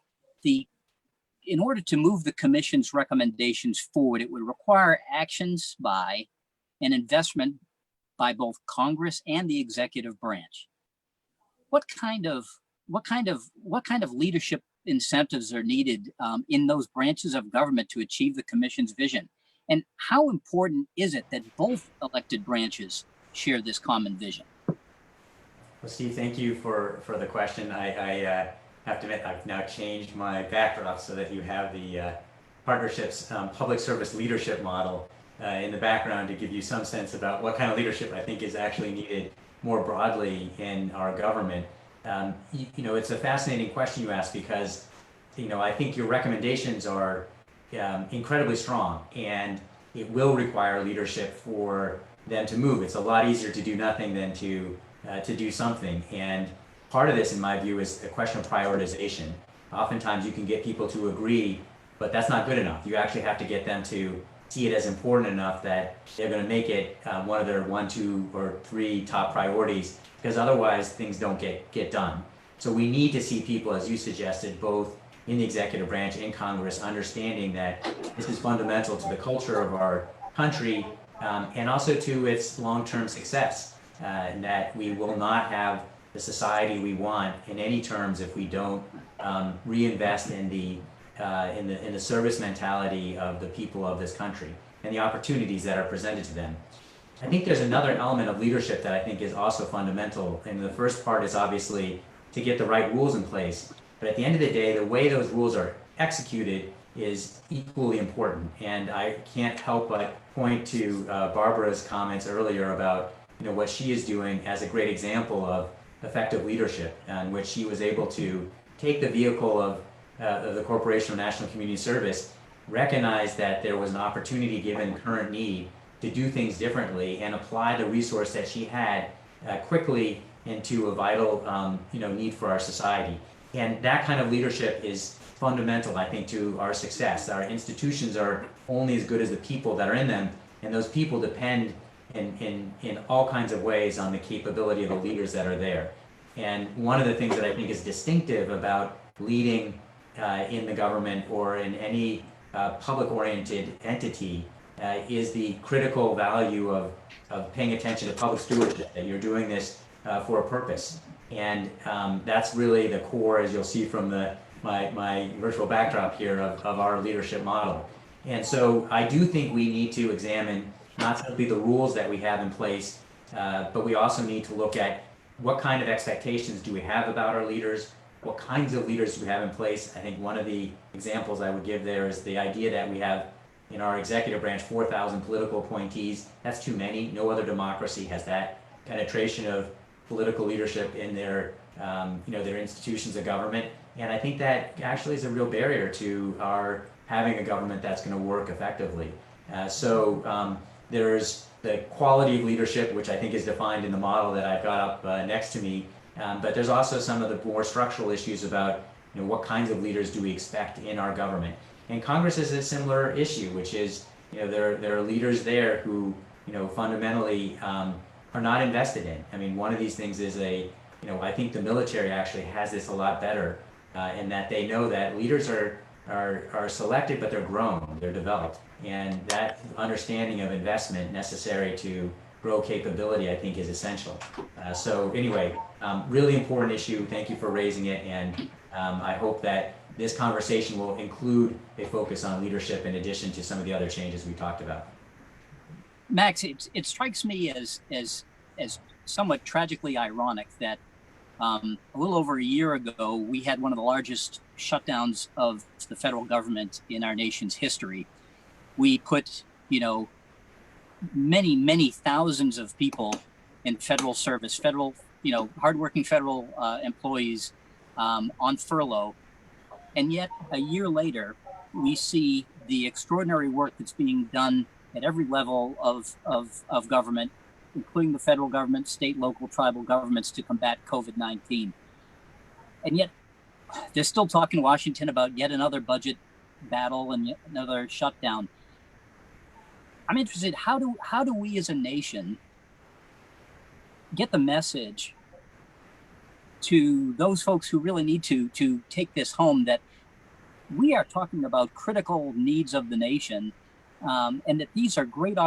in order to move the commission's recommendations forward, it would require actions by and investment by both Congress and the executive branch. What kind of leadership incentives are needed in those branches of government to achieve the commission's vision? And how important is it that both elected branches share this common vision? Well, Steve, thank you for the question. I have to admit, I've now changed my backdrop so that you have the partnerships public service leadership model in the background to give you some sense about what kind of leadership I think is actually needed more broadly in our government. It's a fascinating question you ask because, I think your recommendations are incredibly strong, and it will require leadership for them to move. It's a lot easier to do nothing than to do something. And part of this, in my view, is a question of prioritization. Oftentimes you can get people to agree, but that's not good enough. You actually have to get them to see it as important enough that they're going to make it one of their 1, 2, or 3 top priorities, because otherwise things don't get done. So we need to see people, as you suggested, both in the executive branch and Congress, understanding that this is fundamental to the culture of our country and also to its long-term success, and that we will not have the society we want in any terms if we don't reinvest in the service mentality of the people of this country and the opportunities that are presented to them. I think there's another element of leadership that I think is also fundamental. And the first part is obviously to get the right rules in place. But at the end of the day, the way those rules are executed is equally important. And I can't help but point to Barbara's comments earlier about what she is doing as a great example of effective leadership, in which she was able to take the vehicle of the Corporation of National Community Service, recognize that there was an opportunity given current need to do things differently and apply the resource that she had quickly into a vital need for our society. And that kind of leadership is fundamental, I think, to our success. Our institutions are only as good as the people that are in them, and those people depend in all kinds of ways on the capability of the leaders that are there. And one of the things that I think is distinctive about leading in the government or in any public-oriented entity is the critical value of paying attention to public stewardship, that you're doing this for a purpose. And that's really the core, as you'll see from my virtual backdrop here, of our leadership model. And so I do think we need to examine not simply the rules that we have in place, but we also need to look at what kind of expectations do we have about our leaders, what kinds of leaders do we have in place. I think one of the examples I would give there is the idea that we have in our executive branch 4,000 political appointees. That's too many. No other democracy has that penetration of political leadership in their institutions of government. And I think that actually is a real barrier to our having a government that's going to work effectively. So there's the quality of leadership, which I think is defined in the model that I've got up next to me. But there's also some of the more structural issues about what kinds of leaders do we expect in our government. And Congress is a similar issue, which is there are leaders there who fundamentally are not invested in. I mean, one of these things is I think the military actually has this a lot better in that they know that leaders are selected, but they're grown, they're developed. And that understanding of investment necessary to grow capability, I think, is essential. So anyway, really important issue. Thank you for raising it. And I hope that this conversation will include a focus on leadership in addition to some of the other changes we talked about. Max, it strikes me as somewhat tragically ironic that a little over a year ago, we had one of the largest shutdowns of the federal government in our nation's history. We put, many thousands of people in federal service, hardworking federal employees on furlough. And yet a year later, we see the extraordinary work that's being done at every level of government, including the federal government, state, local, tribal governments to combat COVID-19. And yet they're still talking in Washington about yet another budget battle and yet another shutdown. I'm interested, how do we as a nation get the message to those folks who really need to take this home that we are talking about critical needs of the nation, and that these are great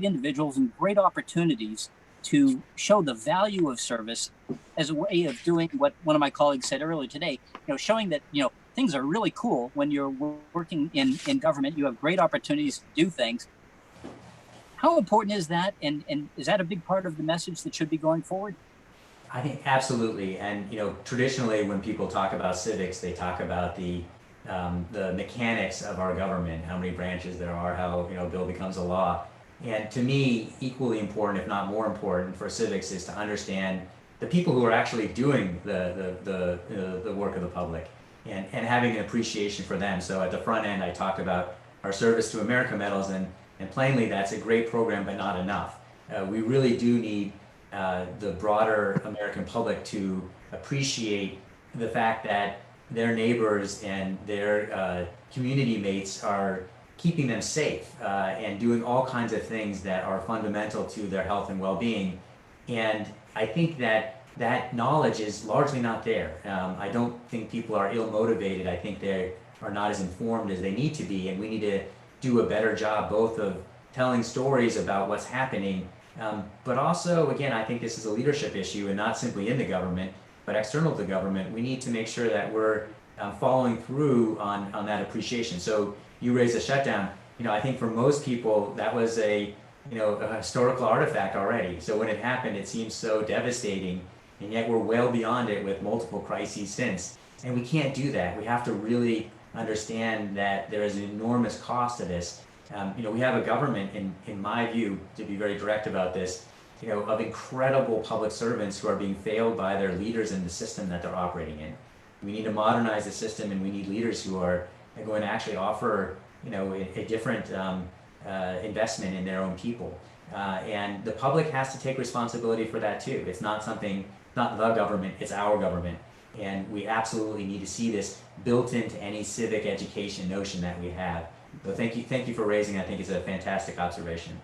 individuals and great opportunities to show the value of service as a way of doing what one of my colleagues said earlier today, showing that, things are really cool when you're working in government. You have great opportunities to do things. How important is that? And is that a big part of the message that should be going forward? I think absolutely. And, traditionally when people talk about civics, they talk about the mechanics of our government, how many branches there are, how, a bill becomes a law. And to me, equally important, if not more important for civics, is to understand the people who are actually doing the work of the public and having an appreciation for them. So at the front end, I talked about our Service to America medals, and plainly that's a great program, but not enough. We really do need the broader American public to appreciate the fact that their neighbors and their community mates are keeping them safe and doing all kinds of things that are fundamental to their health and well-being. And I think that knowledge is largely not there. I don't think people are ill-motivated. I think they are not as informed as they need to be, and we need to do a better job both of telling stories about what's happening, but also, again, I think this is a leadership issue, and not simply in the government, but external to government. We need to make sure that we're following through on that appreciation. So you raised a shutdown. I think for most people that was a historical artifact already. So when it happened, it seems so devastating, and yet we're well beyond it with multiple crises since. And we can't do that. We have to really understand that there is an enormous cost to this. We have a government, in my view, to be very direct about this, of incredible public servants who are being failed by their leaders in the system that they're operating in. We need to modernize the system, and we need leaders who are going to actually offer, a different investment in their own people. And the public has to take responsibility for that too. It's not the government, it's our government. And we absolutely need to see this built into any civic education notion that we have. So thank you for raising. I think it's a fantastic observation.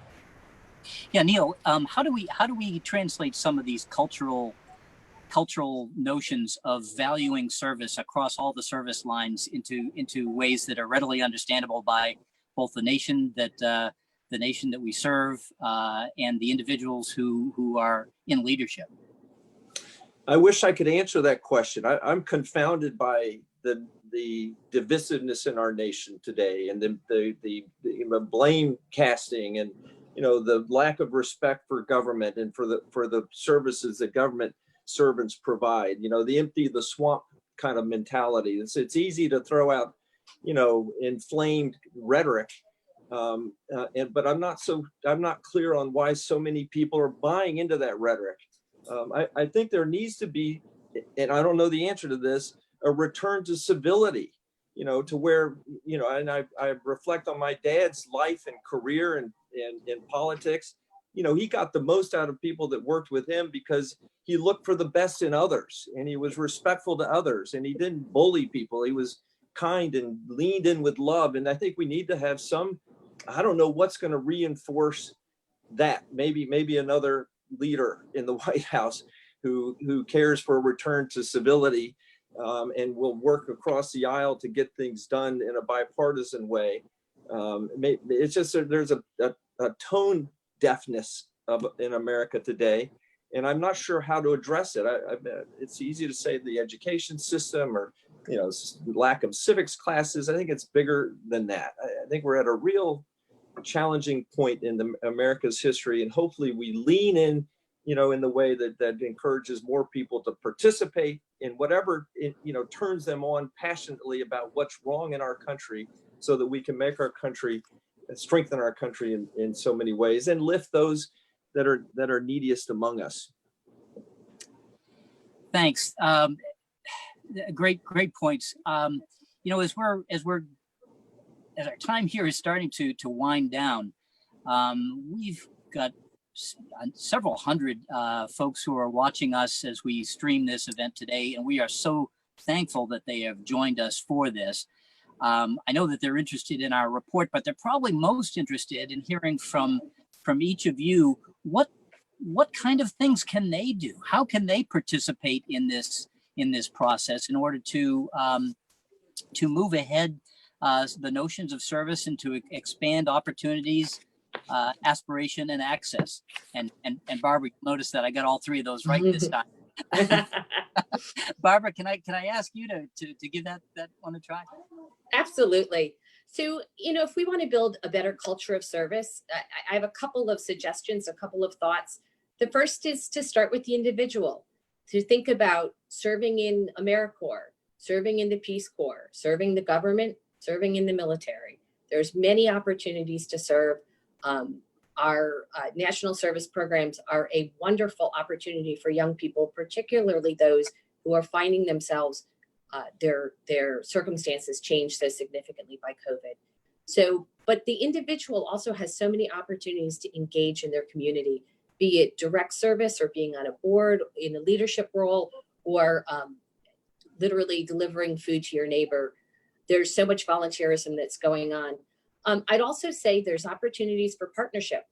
Yeah, Neil, how do we translate some of these cultural notions of valuing service across all the service lines into ways that are readily understandable by both the nation that we serve and the individuals who are in leadership? I wish I could answer that question. I'm confounded by the divisiveness in our nation today, and the blame casting, and the lack of respect for government and for the services that government servants provide. The empty the swamp kind of mentality. It's easy to throw out inflamed rhetoric, but I'm not clear on why so many people are buying into that rhetoric. I think there needs to be, and I don't know the answer to this, a return to civility, to where, and I reflect on my dad's life and career and in politics. He got the most out of people that worked with him because he looked for the best in others, and he was respectful to others, and he didn't bully people. He was kind and leaned in with love. And I think we need to have I don't know what's going to reinforce that. Maybe another leader in the White House who cares for a return to civility, and will work across the aisle to get things done in a bipartisan way. It's just there's a tone deafness in America today, and I'm not sure how to address it. It's easy to say the education system or lack of civics classes. I think it's bigger than that. I think we're at a real challenging point in America's history, and hopefully we lean in, in the way that encourages more people to participate in whatever turns them on passionately about what's wrong in our country, so that we can make our country, strengthen our country in so many ways, and lift those that are neediest among us. Thanks. Great points. As we're as our time here is starting to wind down, we've got several hundred folks who are watching us as we stream this event today, and we are so thankful that they have joined us for this. I know that they're interested in our report, but they're probably most interested in hearing from each of you what kind of things can they do? How can they participate in this process in order to move ahead the notions of service and to expand opportunities, aspiration, and access? And Barbara, notice that I got all three of those right this time. Barbara, can I ask you to give that one a try? Absolutely. So, if we want to build a better culture of service, I have a couple of suggestions, a couple of thoughts. The first is to start with the individual, to think about serving in AmeriCorps, serving in the Peace Corps, serving the government, serving in the military. There's many opportunities to serve. Our national service programs are a wonderful opportunity for young people, particularly those who are finding themselves their circumstances changed so significantly by COVID. So, but the individual also has so many opportunities to engage in their community, be it direct service or being on a board in a leadership role, or literally delivering food to your neighbor. There's so much volunteerism that's going on. I'd also say there's opportunities for partnership.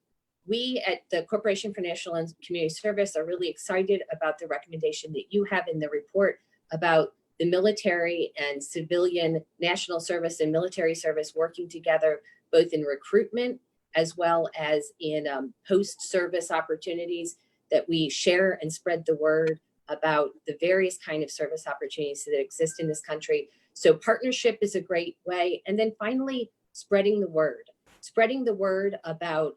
We at the Corporation for National and Community Service are really excited about the recommendation that you have in the report about the military and civilian national service and military service working together, both in recruitment as well as in post-service opportunities, that we share and spread the word about the various kind of service opportunities that exist in this country. So partnership is a great way. And then finally, spreading the word about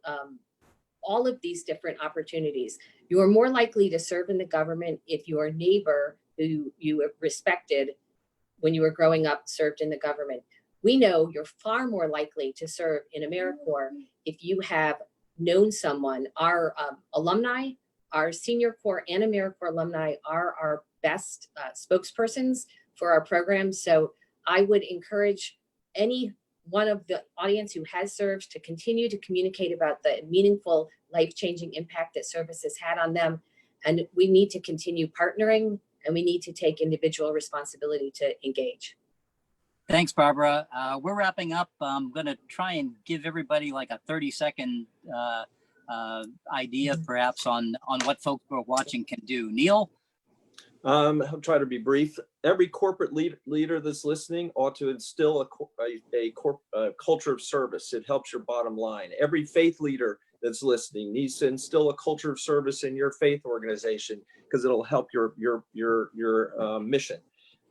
all of these different opportunities. You are more likely to serve in the government if your neighbor who you respected when you were growing up served in the government. We know you're far more likely to serve in AmeriCorps if you have known someone. Our alumni, our senior corps and AmeriCorps alumni are our best spokespersons for our programs. So I would encourage any one of the audience who has served to continue to communicate about the meaningful, life-changing impact that service has had on them. And we need to continue partnering, and we need to take individual responsibility to engage. Thanks, Barbara. We're wrapping up. I'm going to try and give everybody like a 30-second idea, perhaps, on what folks who are watching can do. Neil? I'll try to be brief. Every corporate leader that's listening ought to instill a culture of service. It helps your bottom line. Every faith leader that's listening needs to instill a culture of service in your faith organization, because it'll help your mission.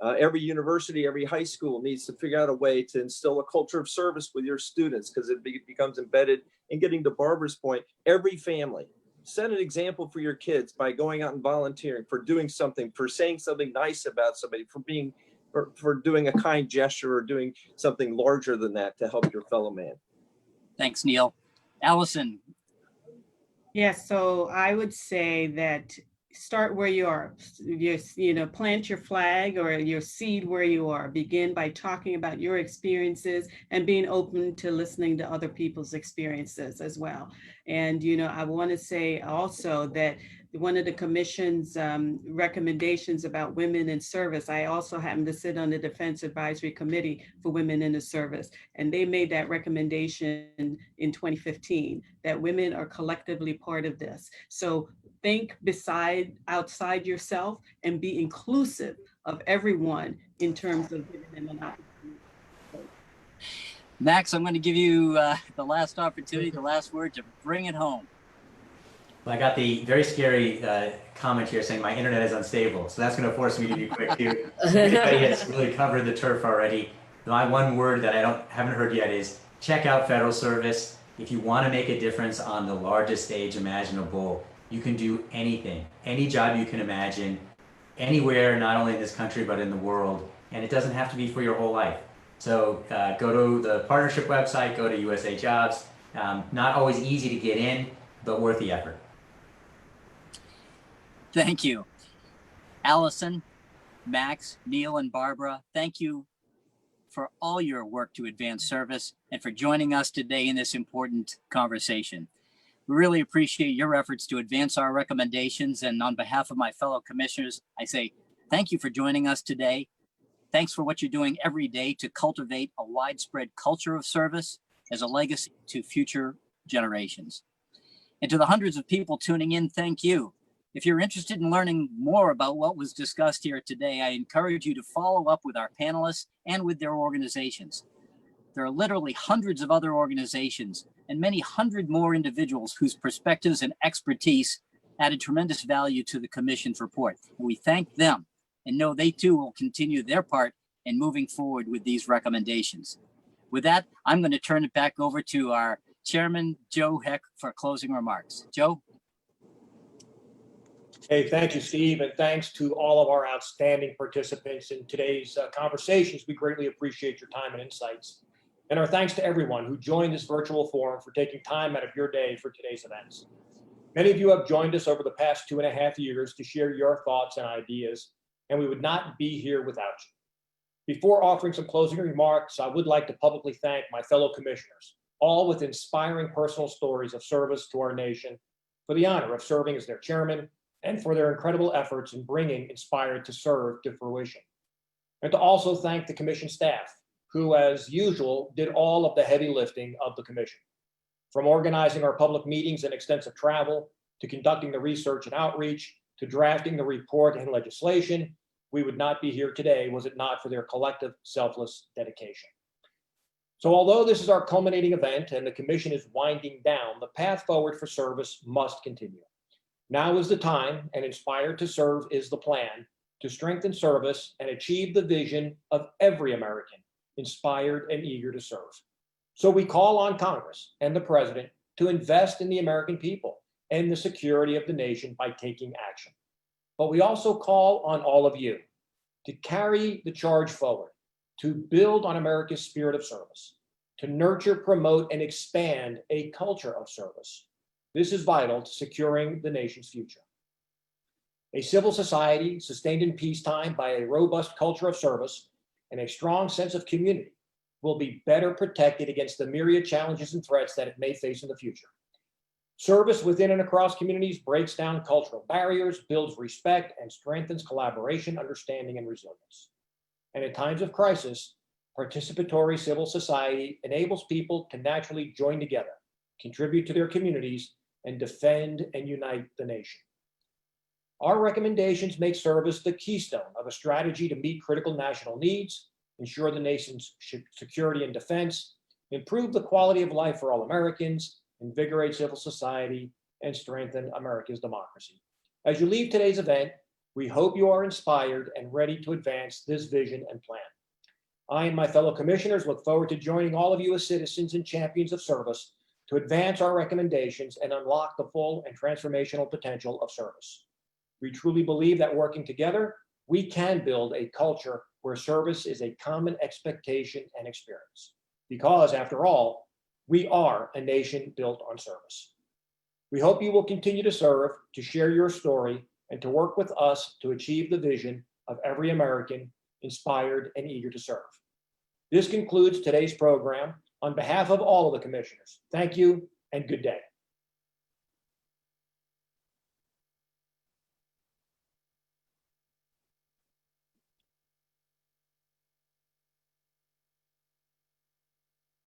Every university, every high school needs to figure out a way to instill a culture of service with your students, because it becomes embedded. And getting to Barbara's point, every family, set an example for your kids by going out and volunteering, for doing something, for saying something nice about somebody, for doing a kind gesture, or doing something larger than that to help your fellow man. Thanks, Neil. Allison? Yes, so I would say that start where you are. Plant your flag or your seed where you are. Begin by talking about your experiences and being open to listening to other people's experiences as well. And, I want to say also that one of the commission's recommendations about women in service, I also happen to sit on the Defense Advisory Committee for Women in the Service, and they made that recommendation in 2015, that women are collectively part of this. So think outside yourself and be inclusive of everyone in terms of giving them an opportunity. Max, I'm going to give you the last opportunity, the last word to bring it home. Well, I got the very scary comment here saying my internet is unstable, so that's going to force me to be quick too. Everybody has really covered the turf already. My one word that I haven't heard yet is check out federal service. If you want to make a difference on the largest stage imaginable, you can do anything, any job you can imagine, anywhere, not only in this country, but in the world. And it doesn't have to be for your whole life. So go to the partnership website, go to USA Jobs. Not always easy to get in, but worth the effort. Thank you. Allison, Max, Neil, and Barbara, thank you for all your work to advance service and for joining us today in this important conversation. We really appreciate your efforts to advance our recommendations. And on behalf of my fellow commissioners, I say thank you for joining us today. Thanks for what you're doing every day to cultivate a widespread culture of service as a legacy to future generations. And to the hundreds of people tuning in, thank you. If you're interested in learning more about what was discussed here today, I encourage you to follow up with our panelists and with their organizations. There are literally hundreds of other organizations and many hundred more individuals whose perspectives and expertise added tremendous value to the Commission's report. And we thank them and know they too will continue their part in moving forward with these recommendations. With that, I'm going to turn it back over to our Chairman, Joe Heck, for closing remarks. Joe? Hey, thank you, Steve, and thanks to all of our outstanding participants in today's conversations. We greatly appreciate your time and insights. And our thanks to everyone who joined this virtual forum for taking time out of your day for today's events. Many of you have joined us over the past 2.5 years to share your thoughts and ideas, and we would not be here without you. Before offering some closing remarks, I would like to publicly thank my fellow commissioners, all with inspiring personal stories of service to our nation, for the honor of serving as their chairman and for their incredible efforts in bringing Inspired to Serve to fruition. And to also thank the commission staff, who, as usual, did all of the heavy lifting of the commission. From organizing our public meetings and extensive travel, to conducting the research and outreach, to drafting the report and legislation, we would not be here today was it not for their collective, selfless dedication. So although this is our culminating event and the commission is winding down, the path forward for service must continue. Now is the time, and Inspired to Serve is the plan, to strengthen service and achieve the vision of every American inspired and eager to serve. So we call on Congress and the President to invest in the American people and the security of the nation by taking action. But we also call on all of you to carry the charge forward, to build on America's spirit of service, to nurture, promote, and expand a culture of service. This is vital to securing the nation's future. A civil society sustained in peacetime by a robust culture of service and a strong sense of community will be better protected against the myriad challenges and threats that it may face in the future. Service within and across communities breaks down cultural barriers, builds respect, and strengthens collaboration, understanding, and resilience. And in times of crisis, participatory civil society enables people to naturally join together, contribute to their communities, and defend and unite the nation. Our recommendations make service the keystone of a strategy to meet critical national needs, ensure the nation's security and defense, improve the quality of life for all Americans, invigorate civil society, and strengthen America's democracy. As you leave today's event, we hope you are inspired and ready to advance this vision and plan. I and my fellow commissioners look forward to joining all of you as citizens and champions of service to advance our recommendations and unlock the full and transformational potential of service. We truly believe that working together, we can build a culture where service is a common expectation and experience. Because after all, we are a nation built on service. We hope you will continue to serve, to share your story, and to work with us to achieve the vision of every American inspired and eager to serve. This concludes today's program. On behalf of all of the commissioners, thank you and good day.